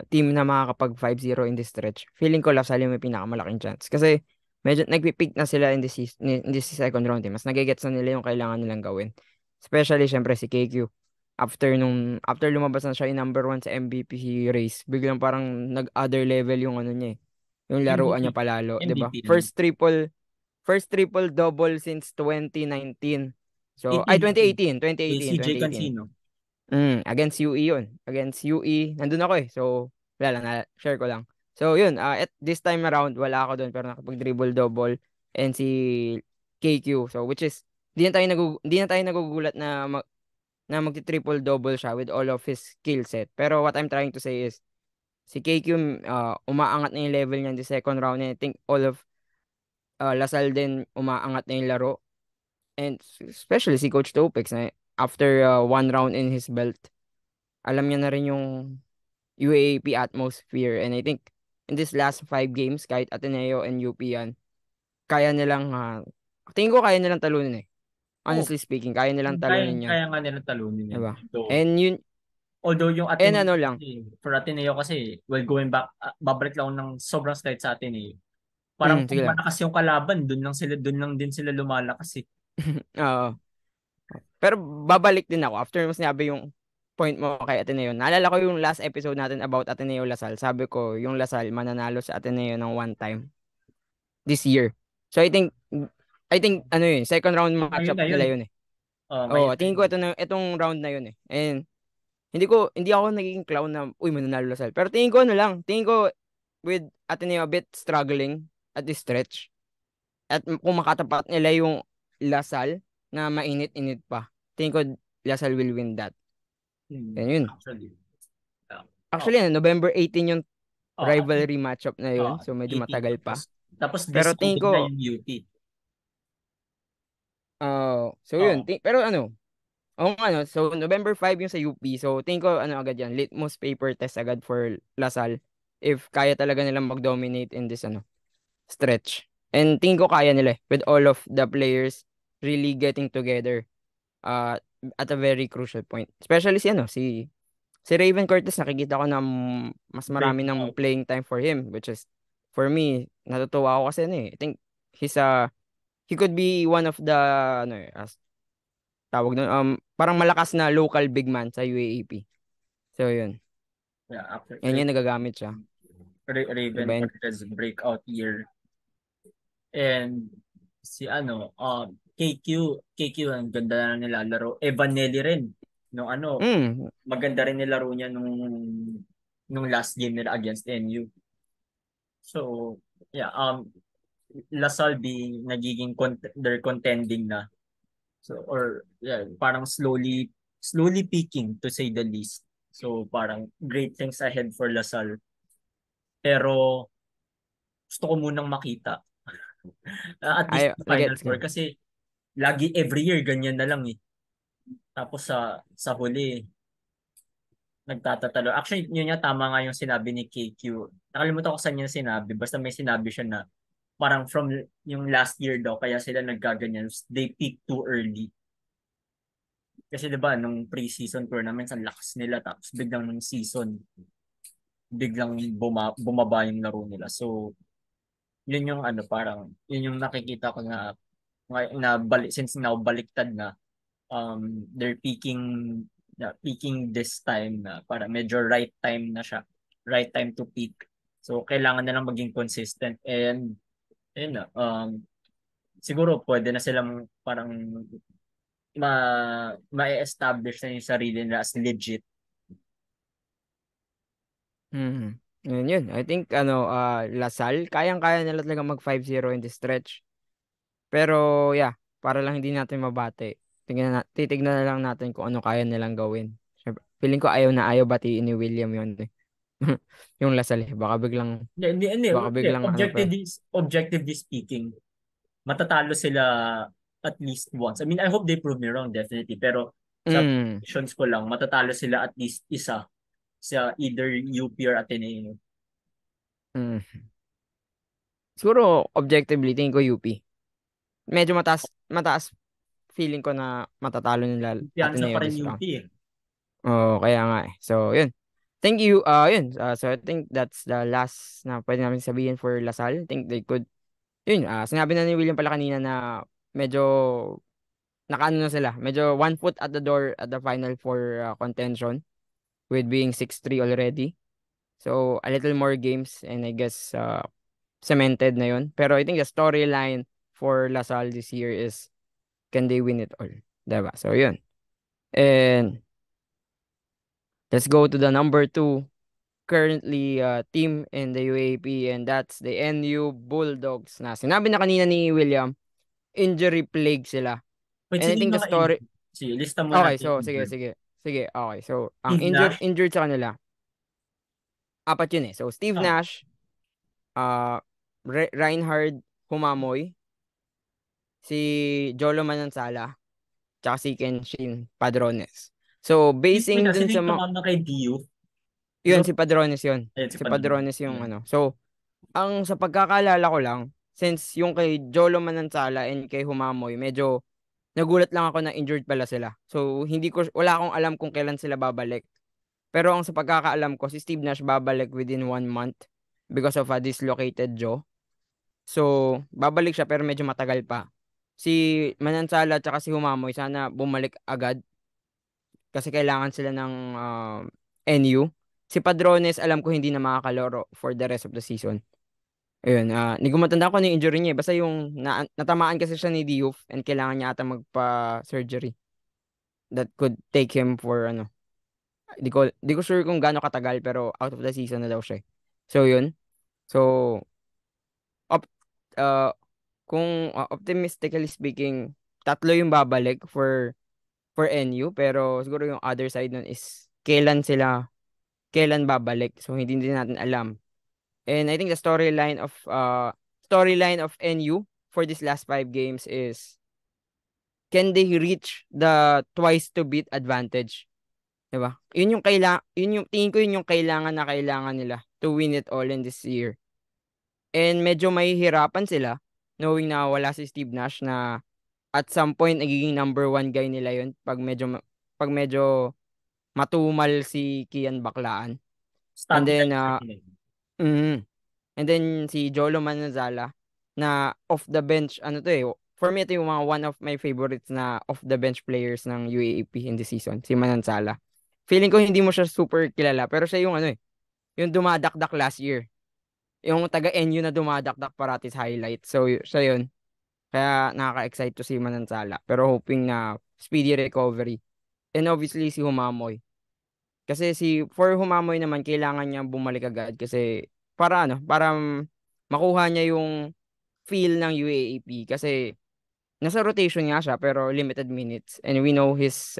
team na makakapag 5-0 in this stretch. Feeling ko Lasal yung may pinakamalaking chance. Kasi medyo nagpipick na sila in this second round. Mas nagigets na nila yung kailangan nilang gawin. Especially, syempre, si KQ. After lumabas na siya yung number 1 sa MVP race, biglang parang nag-other level yung ano niya eh. Yung laruan niya MVP. palalo, 'di ba? MVP naman. First triple double since 2019. So, ay 18. 2018, CJ 2018. Cancino. Against UE yun. Against UE, nandun ako eh. So, wala lang, share ko lang. So, yun, at this time around, wala ako doon pero nakapag-dribble double and si KQ. So, which is, di na tayo nagugulat na magti-triple double siya with all of his skill set. Pero what I'm trying to say is, si KQ, umaangat na yung level niya in the second round. And I think all of Lasal din umaangat na yung laro. And especially si Coach Topex na after one round in his belt, alam niya na rin yung UAAP atmosphere. And I think in this last 5 games, kahit Ateneo and UP yan, kaya nilang, tingin ko kaya nilang talunin eh. Oh, Honestly speaking, kaya nilang kaya, talunin yan. kaya nga nila talunin yan. Diba? And yun, Although yung and Ateneo ano lang, kasi, for Ateneo kasi, well, going back, babalik lang ako ng sobrang slight sa Ateneo. Parang sige kung lang. malakas yung kalaban, dun lang din sila lumalakas eh. Oo. Pero babalik din ako after mo sinabi yung point mo kay Ateneo. Naalala ko yung last episode natin about Ateneo Lasal. Sabi ko, yung Lasal mananalo sa Ateneo ng one time this year. So I think ano yun, second round Ngayon matchup na yun. nila yun eh. Oo, Ngayon na tingin yun. ko itong round na yun eh. And hindi ako naging clown na uy mananalo Lasal. Pero tingin ko with Ateneo a bit struggling at this stretch. At kung makatapat nila yung Lasal na mainit-init pa. Tingin ko Lasal will win that. Yan yun. Actually. Yeah. Oh, Actually, November 18 yung I think, rivalry matchup na yun. So, medyo 18. matagal pa. Tapos Pero tingin decided na ko, yung UP. so yun. Oo. Pero so November 5 yung sa UP. So, tingin ko, agad yan. Litmus paper test agad for Lasal. If kaya talaga nilang mag-dominate in this, stretch. And tingin ko kaya nila with all of the players really getting together uh, at a very crucial point. Especially si Raven Cortez, nakikita ko na mas marami Breaking ng out. playing time for him, which is, for me, natutuwa ako kasi I think he's he could be one of the, tawag nun, parang malakas na local big man sa UAAP. So, yun. Yeah, after Yan yung nagagamit siya. Raven Diba? And, Cortez breakout year. And KQ ang ganda na nilalaro. Evan Nelly rin. mm, Maganda rin nilaro niya nung last game nila against NU. So, yeah, Lasal being nagiging they're contending na. So, or yeah, parang slowly peaking to say the least. So, parang great things ahead for Lasal. Pero gusto ko munang makita at least the Final nagets Four ko. kasi lagi every year ganyan na lang eh. Tapos sa huli nagtatatalo. Actually, yun nga tama nga yung sinabi ni KQ. Nakalimutan ko saan niya sinabi. Basta may sinabi siya na parang from yung last year daw kaya sila naggaganyan. They peak too early. Kasi 'di ba nung preseason tournaments ang lakas nila tapos biglang nung season biglang bumaba yung laro nila. So yun yung parang yun yung nakikita ko na since now baliktad na they're peaking this time na para medyo right time na siya. Right time to peak. So kailangan na lang maging consistent and yun na siguro pwede na silang parang ma-establish na yung sarili nila as legit. Mhm. Yun. I think, Lasal, kayang-kaya nila talaga mag 5-0 in this stretch. Pero, yeah, para lang hindi natin mabate, titignan na lang natin kung ano kaya nilang gawin. Syempre, feeling ko ayaw na ayaw batiin ni William yun eh. Yung Lasal eh. Baka Hindi. biglang, pa. Objectively speaking, matatalo sila at least once. I mean, I hope they prove me wrong, definitely. Pero sa Mm, predictions ko lang, matatalo sila at least isa sa either UP or Ateneo. mm. Siguro, objectively, tingin ko UP. Medyo mataas feeling ko na matatalo nila Piyansa Ateneo pa rin this UP round. eh. Oo, kaya nga eh. So, yun. Thank you. So I think that's the last na pwede namin sabihin for Lasal. I think they could, Yun, sinabi na ni William pala kanina na medyo nakaano na sila. Medyo one foot at the door at the Final Four contention with being 6-3 already. So, a little more games and I guess cemented na yun. Pero I think the storyline for LaSalle this year is can they win it all? Diba? So, yun. And let's go to the number 2 currently team in the UAP and that's the NU Bulldogs na sinabi na kanina ni William, injury plague sila. Wait, And I sino yung think the mga story. Sige, lista mo Okay, natin so yung sige, injured. sige. Sige, okay. So, ang Steve Nash. injured sa kanila, apat yun eh. So, Steve Ah, Nash, uh, Reinhard Humamoy, si Jolo Manansala, tsaka si Kenshin Padrones. So, basing dun sino sa yung mga, tumama kay Dio? yun, si Padrones yun. Ayun, si Si Padron. Padrones yung ano. So, ang sa pagkakalala ko lang, since yung kay Jolo Manansala and kay Humamoy, medyo nagulat lang ako na injured pala sila. So, wala akong alam kung kailan sila babalik. Pero ang sa pagkakaalam ko, si Steve Nash babalik within 1 month because of a dislocated jaw. So, babalik siya pero medyo matagal pa. Si Manansala at si Humamoy, sana bumalik agad kasi kailangan sila ng NU. Si Padrones, alam ko hindi na makakalaro for the rest of the season. Ayun, hindi ko matanda ko ano yung injury niya. Basta yung natamaan kasi siya ni Diouf and kailangan niya ata magpa-surgery that could take him for ano. Di ko sure kung gaano katagal pero out of the season na daw siya. So, yun. So, op, uh, kung optimistically speaking, tatlo yung babalik for NU pero siguro yung other side nun is kailan babalik. So hindi din natin alam. And I think the storyline of NU for these last 5 games is can they reach the twice to beat advantage? 'Di ba? Yun yung tingin ko yun yung kailangan nila to win it all in this year. And medyo mahihirapan sila knowing na wala si Steve Nash na at some point nagiging number 1 guy nila yun pag medyo matumal si Kian Baklaan. And Stat then line sa kanila. mhm. And then si Jolo Manzala na off the bench ano to eh. For me ito yung mga one of my favorites na off the bench players ng UAAP in this season, si Manansala. Feeling ko hindi mo siya super kilala pero siya yung ano eh, yung dumadakdak last year. Yung taga NU na dumadakdak parati sa highlight. So siya yun. Kaya nakaka-excite to si Manansala. Pero hoping na speedy recovery. And obviously si Humamoy. Kasi for Humamoy naman kailangan niya bumalik agad kasi para ano, para makuha niya yung feel ng UAAP kasi nasa rotation nga siya pero limited minutes and we know his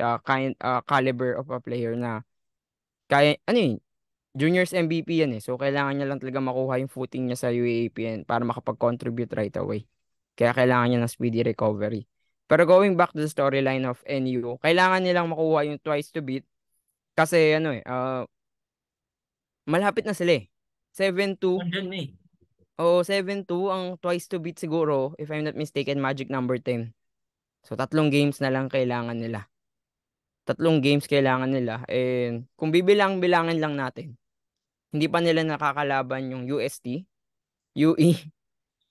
caliber of a player na kaya ano yun, juniors MVP yan eh. So kailangan niya lang talaga makuha yung footing niya sa UAAP and para makapag-contribute right away. Kaya kailangan niya ng speedy recovery. Pero going back to the storyline of NU, kailangan nilang makuha yung twice to beat kasi ano eh, malapit na sila eh. 7-2. Andyan na eh. O 7-2 ang twice to beat siguro if I'm not mistaken magic number 10. So tatlong games na lang kailangan nila. Tatlong games kailangan nila and kung bibilang-bilangin lang natin, hindi pa nila nakakalaban yung UST, UE,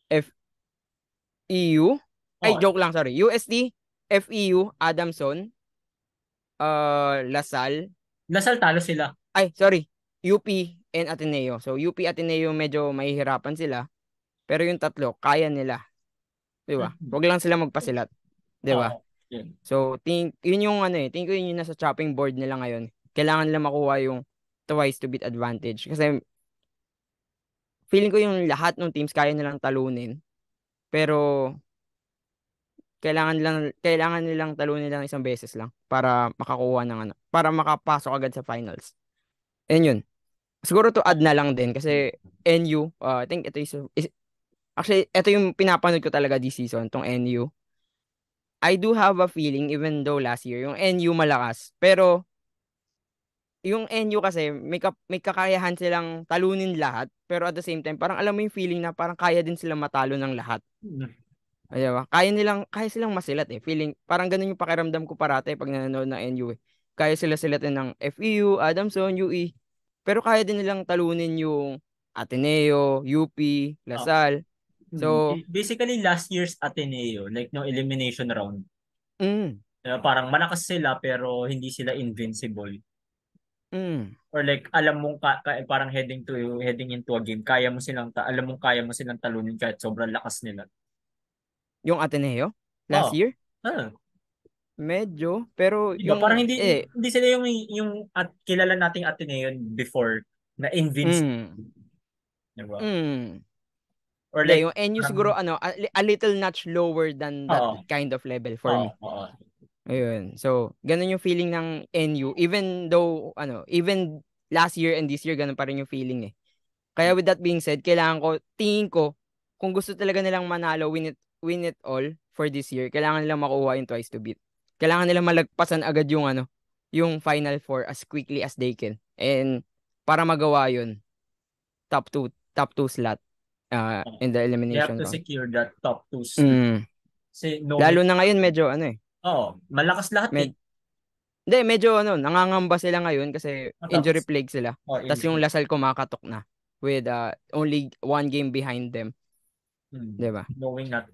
FEU. Ay, Oh, joke lang, sorry. UST, FEU, Adamson, LaSalle. Lasal talo sila. Ay, sorry. UP and Ateneo. So UP Ateneo medyo mahihirapan sila, pero yung tatlo kaya nila, 'di ba? Mhm. Wag lang sila magpasilat, 'di ba? Oo. Yun. So yun yung ano eh, tingin ko yun yung nasa chopping board nila ngayon. Kailangan nila makuha yung twice to beat advantage kasi feeling ko yung lahat ng teams kaya nilang talunin, pero kailangan nilang talunin lang isang beses lang para makakuha ng ano, para makapasok agad sa finals. And yun. Siguro to add na lang din kasi NU, I think ito actually ito yung pinapanood ko talaga this season, tong NU. I do have a feeling even though last year yung NU malakas, pero yung NU kasi may kakayahan silang talunin lahat, pero at the same time parang alam mo yung feeling na parang kaya din sila matalo ng lahat. Mhm. Ay, di ba? Kaya silang masilat eh. Feeling, parang ganun yung pakiramdam ko parate pag nanonood ng NU eh. Kaya sila silatin ng FEU, Adamson, UE. Pero kaya din nilang talunin yung Ateneo, UP, Oh, Lasal. So, Basically, last year's Ateneo, like no elimination round, mm, parang malakas sila pero hindi sila invincible. mm, Or like alam mong parang heading into a game, alam mong kaya mo silang talunin kahit sobrang lakas nila. yung Ateneo last Oh. year, Ah, medyo, pero diba? Parang yung, hindi sila yung at kilala nating Ateneo before na invincible, mm, diba? mm. Or Hindi, like yung NU siguro, parang a little notch lower than that oo, kind of level for oo, me. oo. Ayun. So, ganun yung feeling ng NU. Even though, even last year and this year, ganun pa rin yung feeling eh. Kaya with that being said, tingin ko, kung gusto talaga nilang manalo, win it all for this year, kailangan nilang makuha yung twice to beat. Kailangan nilang malagpasan agad yung Final Four as quickly as they can. And para magawa yun, top two slot in the They have elimination to round. secure that top two slot. Mm. Kasi Lalo knowing, na ngayon medyo malakas lahat eh. hindi, medyo nangangamba sila ngayon kasi injury Tapos, plague sila. Tapos yung injury. Lasal kumakatok na with only one game behind them, 'di ba? Knowing that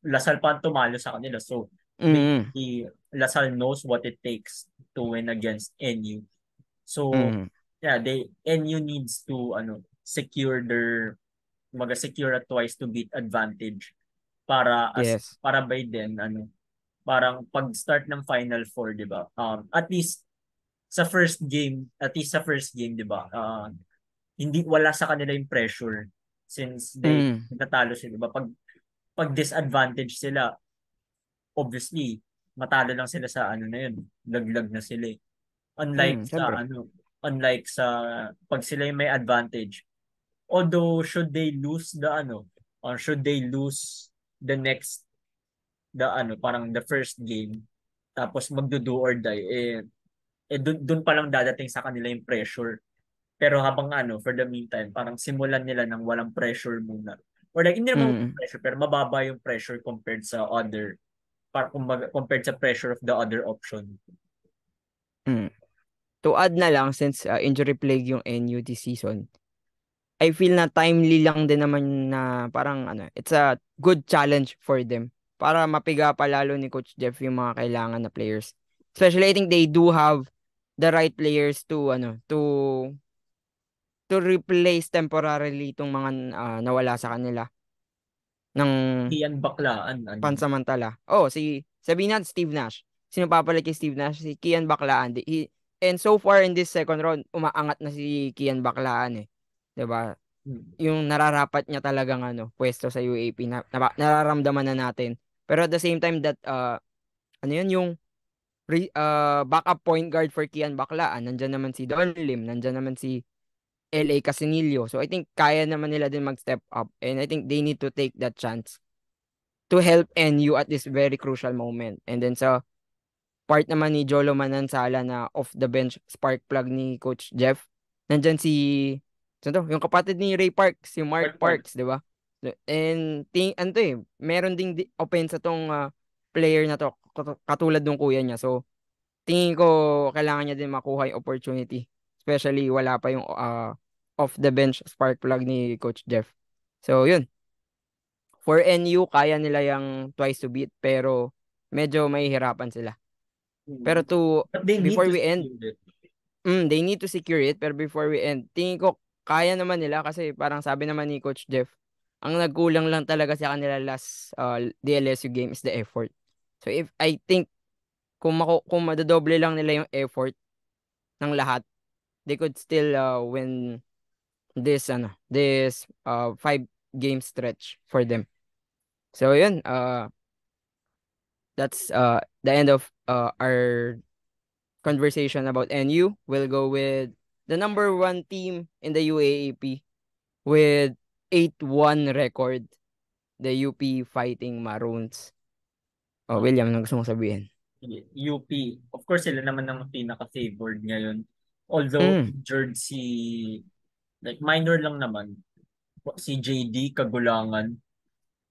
Lasal pa ang tumalo sa kanila. So, Mm. basically, Lasal knows what it takes to win against NU. So, Mm. yeah, NU needs to secure secure a twice to beat advantage Yes. para by then parang pag-start ng Final Four, 'di ba? At least sa first game, 'di ba? Hindi wala sa kanila yung pressure since Mm. natalo sila, 'di ba? Pag disadvantage sila, obviously matalo lang sila sa na yun. Laglag na sila eh. Unlike sa Siyempre. unlike sa pag sila yung may advantage. Although should they lose the next parang the first game tapos magdo-do or die dun pa lang dadating sa kanila yung pressure. Pero habang for the meantime, parang simulan nila ng walang pressure muna. Or like, hindi naman walang Mm. pressure, pero mababa yung pressure compared sa pressure of the other option. Mm. To add na lang, since injury plague yung NU this season, I feel na timely lang din naman na parang it's a good challenge for them para mapiga pa lalo ni Coach Jeff yung mga kailangan na players. Especially I think they do have the right players to replace temporarily itong mga nawala sa kanila ng Iyan baklaan, pansamantala. Oh, sabihin natin Steve Nash. Sino papalit kay Steve Nash? Si Kian Baclaan. And so far in this second round, umaangat na si Kian Baclaan eh. 'Di ba? Yung nararapat niya talagang pwesto sa UAP nararamdaman na natin. Pero at the same time that yun yung backup point guard for Kian Baclaan, nandiyan naman si Don Lim, nandiyan naman si LA Casinillo. So I think kaya naman nila din mag-step up and I think they need to take that chance to help NU at this very crucial moment. And then sa part naman ni Jolo Manansala na off the bench spark plug ni Coach Jeff, nandyan sino to? Yung kapatid ni Ray Parks, si Mark part. Parks, di ba? And meron ding offense tong player na to katulad ng kuya niya. So tingin ko kailangan niya din makuha yung opportunity. Especially wala pa yung off the bench spark plug ni Coach Jeff. So yun, for NU kaya nila yung twice to beat pero medyo mahihirapan sila. Pero But they need before to we end, secure it. they need to secure it pero before we end, tingin ko kaya naman nila kasi parang sabi naman ni Coach Jeff, ang nagkulang lang talaga sa kanila last DLSU game is the effort. So if I think kung madodoble lang nila yung effort ng lahat, they could still win this 5 game stretch for them. So yun, that's the end of our conversation about NU. We'll go with the number one team in the UAAP with 8-1 record, the UP Fighting Maroons. Oh, Uh, William, ano gusto mong sabihin? UP, of course sila naman ang pinaka-favored ngayon. Although Mm. injured like minor lang naman, si JD Kagulangan.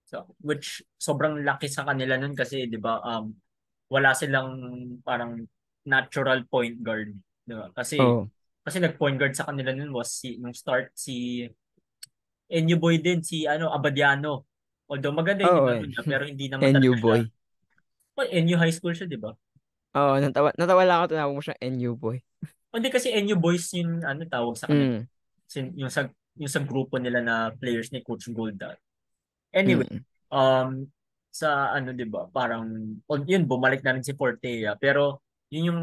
So, which sobrang laki sa kanila nun kasi 'di ba wala silang parang natural point guard, 'di ba? Kasi Oh. kasi nag-point guard sa kanila nun was nung start si Enyo Boy din si Abadiano. Although maganda yung Oo, nilaro niya, pero hindi naman NU talaga siya. boy. Oh, NU high school siya, di ba? Oo, natawa lang ako tinawag mo siya NU boy. Hindi kasi NU boys yung ano tawag sa kanila. Mm. Yung sa grupo nila na players ni Coach Golda. Anyway, Mm. um sa ano 'di ba, parang yun bumalik na rin si Fortea, pero yun yung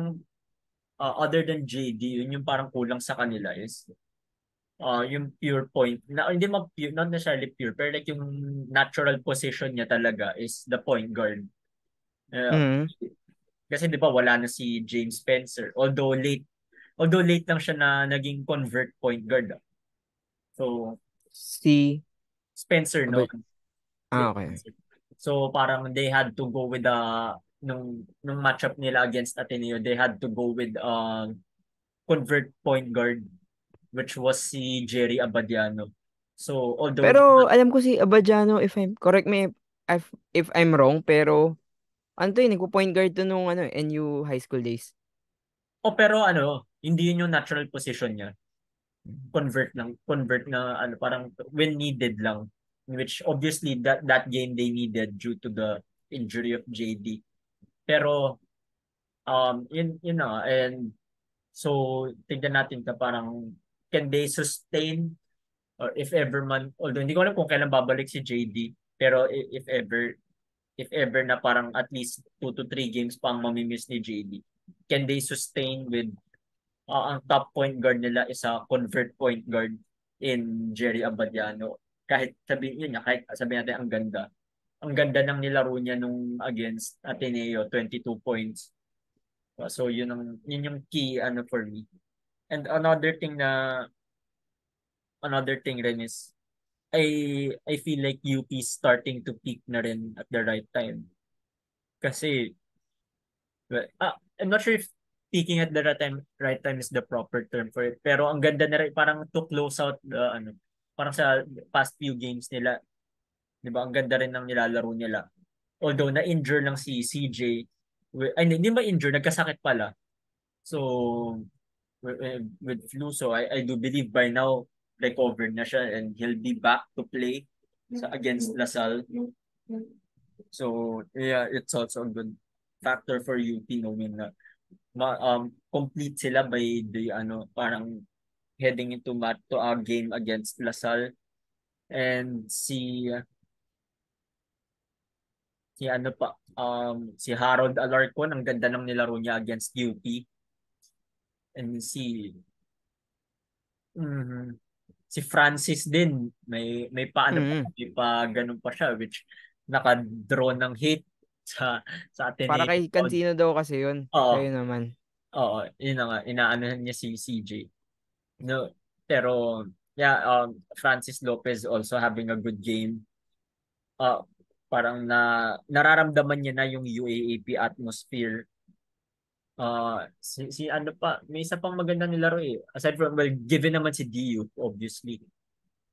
other than JD, yun yung parang kulang sa kanila is yung pure point na hindi ma pure, not necessarily pure, pero like yung natural position niya talaga is the point guard. Uh, Mm. kasi 'di ba wala na si James Spencer, although late lang siya na naging convert point guard. So Si Spencer no. aba- okay. So parang they had to go with nung matchup nila against Ateneo, they had to go with convert point guard, which was si Jerry Abadiano. So although Pero alam ko si Abadiano, if I'm correct me if I'm wrong, pero ano to, nagpo-point guard to nung ano, NU high school days. pero ano, hindi yun yung natural position niya. Convert na ano parang when needed lang, which obviously that game they needed due to the injury of JD. Pero yun na and so tignan natin ka parang can they sustain or if ever man, although hindi ko alam kung kailan babalik si JD, pero if ever na parang at least 2 to 3 games pang mamimiss ni JD, can they sustain with ang top point guard nila is a convert point guard in Jerry Abadiano. Kahit sabihin yun nga, kahit sabihin natin ang ganda ng nilaro niya nung against Ateneo, 22 points. So yun yung key ano for me. And another thing rin is I feel like UP is starting to peak na rin at the right time. Kasi well, I'm not sure if peaking at the right time is the proper term for it. Pero ang ganda na rin parang to close out the ano, parang sa past few games nila, 'di ba? Ang ganda rin ng nilalaro nila. Although na-injure lang si CJ, ay hindi ma-injure, nagkasakit pala. So with flu, so I do believe by now recovered na siya and he'll be back to play against LaSalle. So yeah, it's also a good factor for UP knowing na complete sila by the ano parang heading into to a game against LaSalle and si ano pa si Harold Alarcon, ang ganda ng nilaro niya against UP and mhm, si Francis din may paano pa Mm. may pa ganun pa siya which naka-draw ng hit sa Para Ateneo. kay Cancino daw kasi yun. Oo, Kayo naman. oo, yun na nga inaanohan niya si CJ. No, pero yeah, Francis Lopez also having a good game. Uh, parang nararamdaman niya na yung UAAP atmosphere. Si ano pa, may isa pang maganda nilaro eh. Aside from, well, given naman si DU, obviously.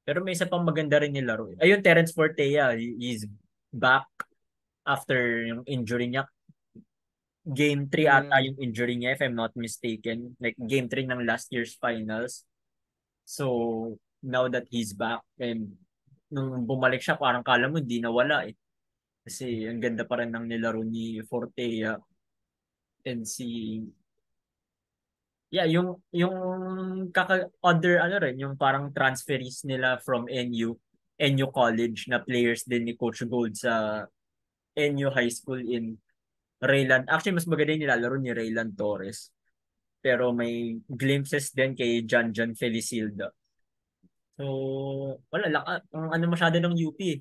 Pero may isa pang maganda rin nilaro eh. Ayun, Terence Fortea, he's back after yung injury niya. Game 3 ata Mm. yung injury niya, if I'm not mistaken. Like, game 3 ng last year's finals. So, now that he's back, and nung bumalik siya, parang kala mo hindi nawala eh. Kasi ang ganda pa rin ng nilaro ni Fortea and yung other ano rin, yung parang transferees nila from NU College na players din ni Coach Gold sa NU High School in Raylan. Actually, mas maganda yung nilalaro ni Raylan Torres. Pero may glimpses din kay Jan Felicilda. So, wala lang. Ang ano masyado ng UP eh.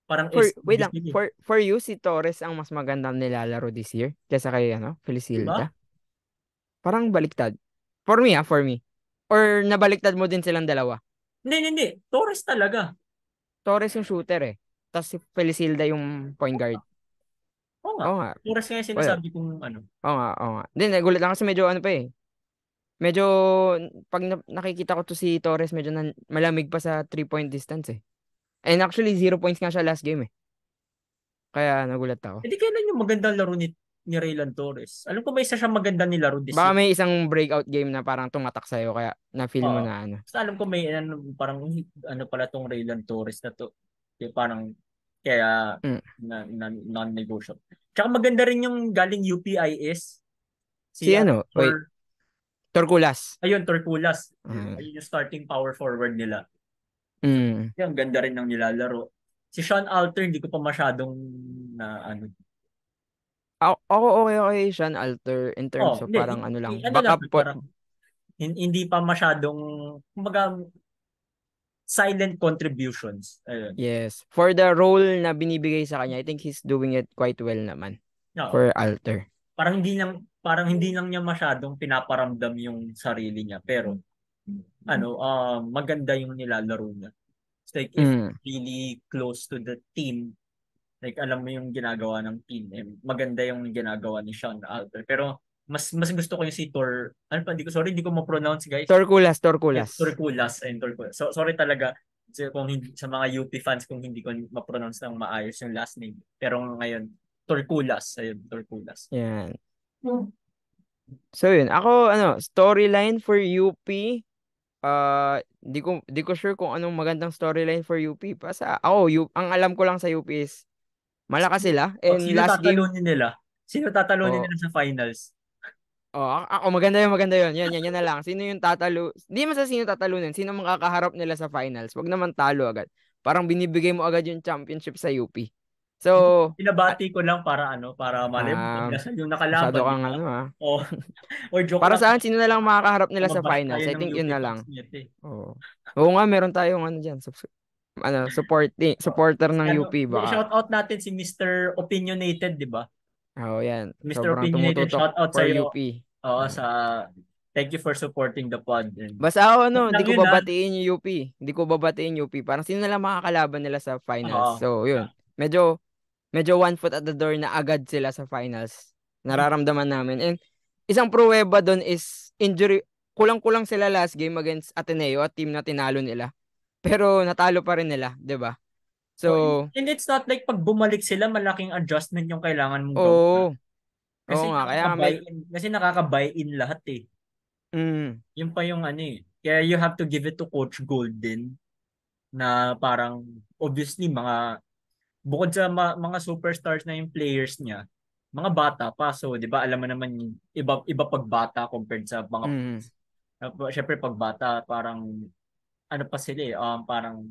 Parang Wait lang, SPGC. for you, si Torres ang mas magandang nilalaro this year kaysa kay ano, Diba? Felicilda. Parang baliktad. For me. Or nabaliktad mo din silang dalawa. Hindi. Torres talaga. Torres yung shooter eh. Tapos si Felicilda yung point guard. Oo nga. Oo nga. Torres nga yung Well, sinasabi kong ano. oo nga. Then, nagulat lang kasi medyo ano pa eh. Medyo, pag nakikita ko to si Torres, medyo malamig pa sa 3-point distance eh. And actually, 0 points nga siya last game eh. Kaya nagulat ako. Hindi kailan yung magandang laro ni Raylan Torres. Alam ko may isa siyang magandang nilaro this Baka year. may isang breakout game na parang tumatak sa'yo, kaya na-feel mo Oo. na ano. Basta alam ko may ano, parang ano pala tong Raylan Torres na to. Yung parang Kaya Mm. non-negotiable. Tsaka maganda rin yung galing UPIS. Si wait, For Torculas. ayun, Torculas. Mm. Ayun yung starting power forward nila. So, Mm. yung ganda rin ng nilalaro. Si Sean Alter, hindi ko pa masyadong na ano. Ako okay Sean Alter in terms of parang ano lang, Ano lang, backup parang hindi pa masyadong, kumbaga, silent contributions. Ayun. yes. For the role na binibigay sa kanya, I think he's doing it quite well naman Oo. for Alter. Parang hindi lang niya masyadong pinaparamdam yung sarili niya, pero maganda yung nilalaro niya. It's like if Mm. really close to the team, like alam mo yung ginagawa ng team, maganda yung ginagawa ni Sean Alter. Pero mas gusto ko yung si hindi ko ma-pronounce, guys. Torculas. Torculas. So, sorry talaga kung hindi, sa mga UP fans kung hindi ko ma-pronounce ng maayos yung last name. Pero ngayon, Torculas. Ayun, Torculas. Yan. So yun, ako storyline for UP, di ko sure kung anong magandang storyline for UP. Ang alam ko lang sa UP is malakas sila and Sino last game. tatalunin nila? Sino tatalunin Oh, nila sa finals? ako maganda yun, maganda yun. Yan na lang. Sino yung tatalo? Hindi man sa sino tatalunin, sino makakaharap nila sa finals. Wag naman talo agad. Parang binibigay mo agad yung championship sa UP. So, Pinabati ko lang para malay mo ah, paglasan yung masyado nakalaban, di kang ba? ah. O, or joke Para lang, saan, sino na lang makakaharap nila sa mabash finals? tayo I ng think UP yun na fans lang. nito eh. Oo. Oo nga, meron tayong dyan. Oh. Supporter ng UP. Baka. Shout out natin si Mr. Opinionated, di ba? Oo, yan. Mr. Sobrang Opinionated, tumututok shout out for sa iyo. UP. Oo, Mm. thank you for supporting the pod. And, Basta ako, yun hindi lang ko yun, ha? babatiin yung UP. Hindi ko babatiin yung UP. Parang sino na lang makakalaban nila sa finals. Oo. So, yun. Medyo one foot at the door na agad sila sa finals. Nararamdaman namin. And isang pruweba doon is injury. Kulang-kulang sila last game against Ateneo at team na tinalo nila. Pero natalo pa rin nila, 'di ba? Oh, So, and it's not like pag bumalik sila, malaking adjustment yung kailangan mong gawin. oo. Oo Kasi nga, kaya nga nakaka-buy-in lahat eh. mm, Yun pa yung ano eh. Kaya you have to give it to Coach Golden na parang obviously bukod sa mga superstars na yung players niya, mga bata pa. So, 'di ba, alam mo naman yung iba pag bata compared sa mga mm, syempre pag bata parang ano pa sila eh, parang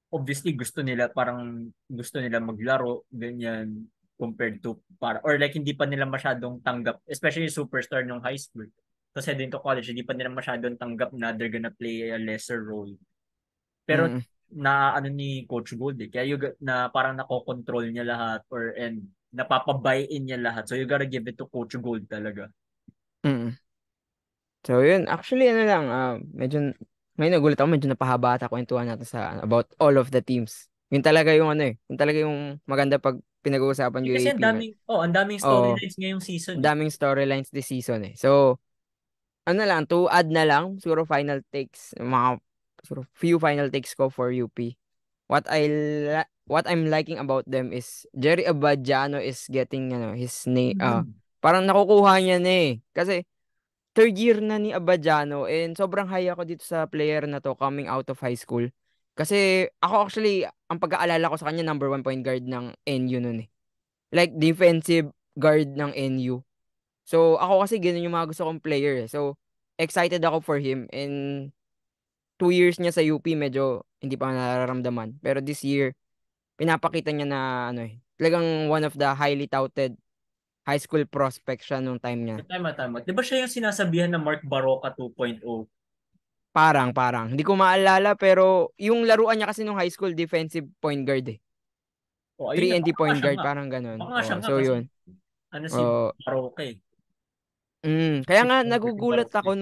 obviously gusto nila maglaro ganyan compared to or like hindi pa nila masyadong tanggap, especially yung superstar nung high school. Kasi din to college, hindi pa nila masyadong tanggap na they're gonna play a lesser role. Pero mm, na ano ni Coach Gold kaya na parang nakokontrol niya lahat and napapabay-in niya lahat. So you gotta give it to Coach Gold talaga. mm. So, yun. Actually, lang, ngayon nagulat ako, medyo napahaba ata kwentuhan natin about all of the teams. Yun talaga yung yun talaga yung maganda pag pinag-uusapan Kasi UAP. ang daming Oo, storylines ngayong season ang eh. daming storylines this season eh. So, to add na lang, siguro final takes, siguro few final takes ko for UP. What I'm liking about them is Jerry Abadiano is getting his name, parang nakukuha niya na eh. Kasi third year na ni Abadiano and sobrang high ako dito sa player na to coming out of high school. Kasi ako actually, ang pag-aalala ko sa kanya, number one point guard ng NU nun eh. Like defensive guard ng NU. So ako kasi ganun yung mga gusto kong player eh. So excited ako for him and 2 years niya sa UP medyo hindi pa nararamdaman. Pero this year, pinapakita niya na talagang one of the highly touted high school prospects siya nung time niya. Tama. Di ba siya yung sinasabihan na Mark Baroka 2.0? Parang. Hindi ko maalala pero yung laruan niya kasi nung high school defensive point guard eh. O ayun 3 na, and D baka nga point siya guard, nga. parang ganun. Baka nga siya Oh, nga so kasi yun. si Oh, Baroka eh. kaya nga Si nagugulat Baroka ako eh.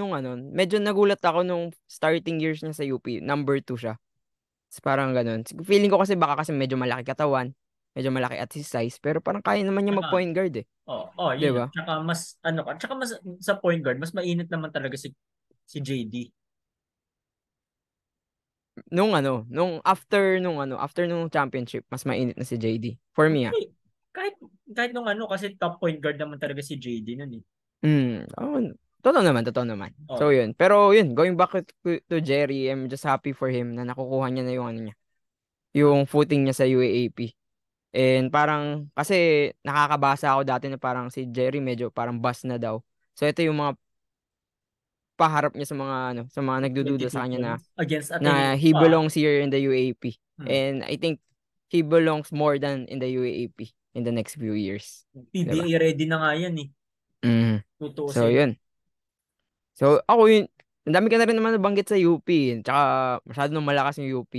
medyo nagulat ako nung starting years niya sa UP. Number 2 siya. Parang ganun. Feeling ko kasi baka kasi medyo malaki katawan, medyo malaki at his size, pero parang kaya naman niya Tsaka, mag-point guard eh. yun 'Di lang. ba? Tsaka mas sa point guard, mas mainit naman talaga si JD. After nung championship, mas mainit na si JD. For me ah. Actually, kahit nung kasi top point guard naman talaga si JD nun eh. Oh, totoo naman. Oh, So yun. Pero yun, going back to Jerry, I'm just happy for him na nakukuha niya na yung niya, yung footing niya sa UAAP. And parang, kasi nakakabasa ako dati na parang si Jerry medyo parang bust na daw. So ito yung mga paharap niya sa mga sa mga nagdududa sa 22 kanya points against na Ateneo he pa. belongs here in the UAP. Hmm. And I think he belongs more than in the UAP in the next few years. Diba? PBA ready na nga yan eh. Mm. So, Tutuusin. yun. So, ako yun, ang dami ka na rin naman nabanggit sa UP. Tsaka, masyado nang malakas yung UP.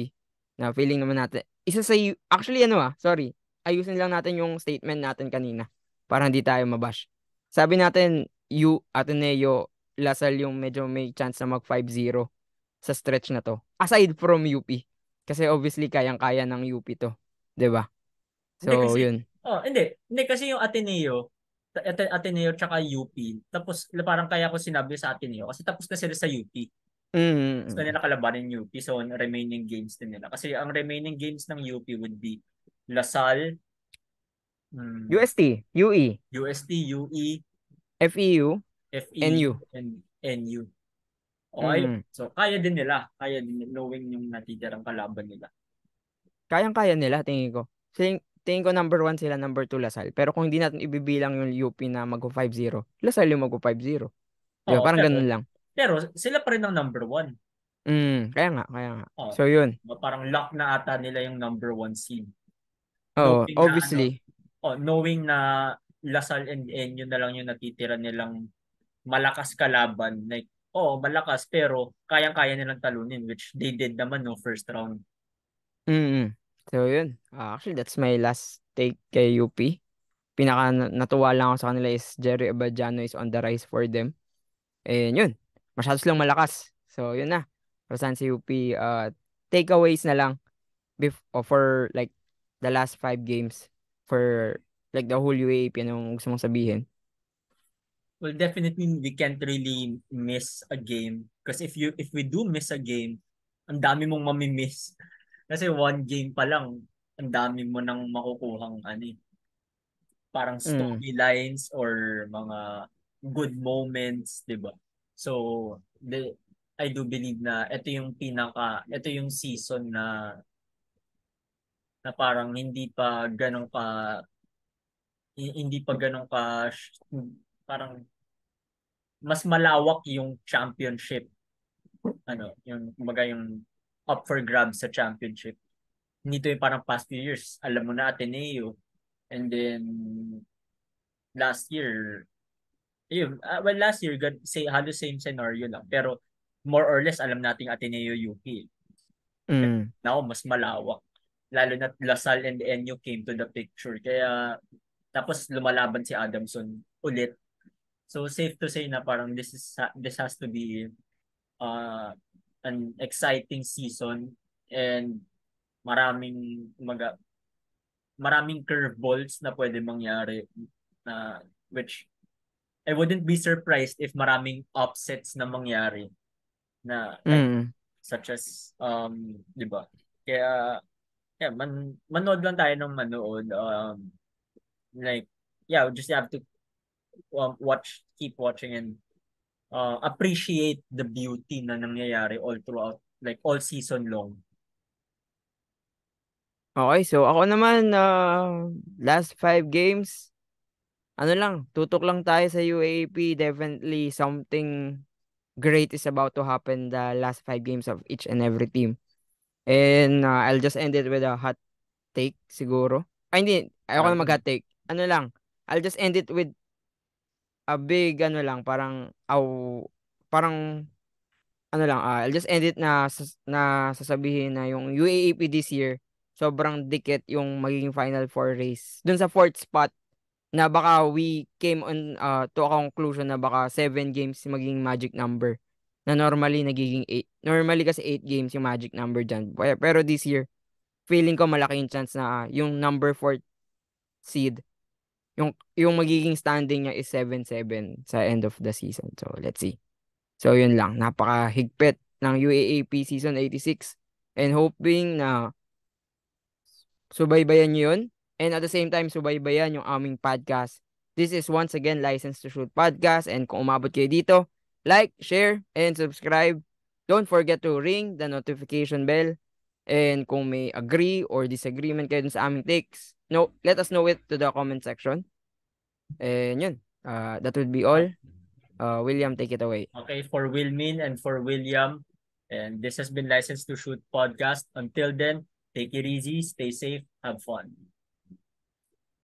Na feeling naman natin. Isa sa, actually, sorry. Ayusin lang natin yung statement natin kanina. Para hindi tayo mabash. Sabi natin, Ateneo, Lasal yung medyo may chance na mag 5-0 sa stretch na to. Aside from UP. Kasi obviously, kayang-kaya ng UP to. 'Di ba? Hindi So, kasi, yun. hindi kasi yung Ateneo, Ateneo tsaka UP, tapos parang kaya ko sinabi sa Ateneo, kasi tapos na sila sa UP. So Mm. nila kalabanin yung UP, so remaining games din nila. Kasi ang remaining games ng UP would be Lasal, UST, UE, UST, UE, FEU, FEU, NU. and NU. Okay, Mm. so kaya din nila, kaya din knowing yung natitirang kalaban nila. Kayang-kaya nila, tingin ko. Tingin ko number 1 sila, number 2 Lasal. Pero kung hindi natin ibibilang yung UP na mag 5-0, Lasal yung mag 5-0. Di ba? Oo, Parang ganun lang. pero sila pa rin ang number one. Kaya nga, kaya nga. Oh, So, yun. parang lock na ata nila yung number one seed. Oh, Knowing na obviously. knowing na Lasal and Enyo na lang yung natitira nilang malakas kalaban. Like, malakas pero kayang-kaya nilang talunin, which they did naman no first round. Mm. So, yun. Actually, that's my last take kay UP. Pinaka natuwa lang ako sa kanila is Jerry Abadiano is on the rise for them. And yun, masyado silang malakas. So, yun na. Para saan si UP, takeaways na lang for like the last 5 games for like the whole UAP, anong gusto mong sabihin? Well, definitely we can't really miss a game because if we do miss a game, ang dami mong mamimiss. Kasi one game pa lang, ang dami mo nang makukuhang parang Mm. storylines or mga good moments, 'di ba? So, I do believe na ito yung season na parang hindi pa ganun ka parang mas malawak yung championship, yung kumbaga yung up for grabs sa championship. Nito yung parang past few years, alam mo na Ateneo, and then last year, last year, halos same scenario lang. Pero more or less, alam nating Ateneo UP. Mm. Now, mas malawak. Lalo na Lasal and NU came to the picture. Kaya, tapos lumalaban si Adamson ulit. So, safe to say na parang this has to be uh, an exciting season and maraming curveballs na pwede mangyari na which I wouldn't be surprised if maraming upsets na mangyari na like Mm. such as 'di ba? Kaya manood lang tayo ng manood like we just have to keep watching and appreciate the beauty na nangyayari all throughout like all season long. Okay, so ako naman, last 5 games, ano lang, tutok lang tayo sa UAP. Definitely something great is about to happen the last 5 games of each and every team. And I'll just end it with a hot take siguro. Ay, hindi. Ayoko na mag-hot take. Ano lang. I'll just end it with a big, parang, parang, I'll just end it na sasabihin na yung UAAP this year, sobrang dikit yung magiging Final Four race. Dun sa fourth spot, na baka we came on to a conclusion na baka 7 games yung magiging magic number. Na normally nagiging 8. Normally kasi 8 games yung magic number dyan. Pero this year, feeling ko malaki yung chance na yung number 4 seed, yung magiging standing niya is 7-7 sa end of the season. So, let's see. So, yun lang. Napakahigpit ng UAAP Season 86 and hoping na subaybayan nyo yun. And at the same time, subaybayan yung aming podcast. This is once again License to Shoot Podcast. And kung umabot kayo dito, like, share, and subscribe. Don't forget to ring the notification bell. And kung may agree or disagreement kayo dun sa aming takes, let us know it to the comment section. And yun, that would be all. William, take it away. Okay, for Wilmin and for William, and this has been License to Shoot podcast. Until then, take it easy, stay safe, have fun.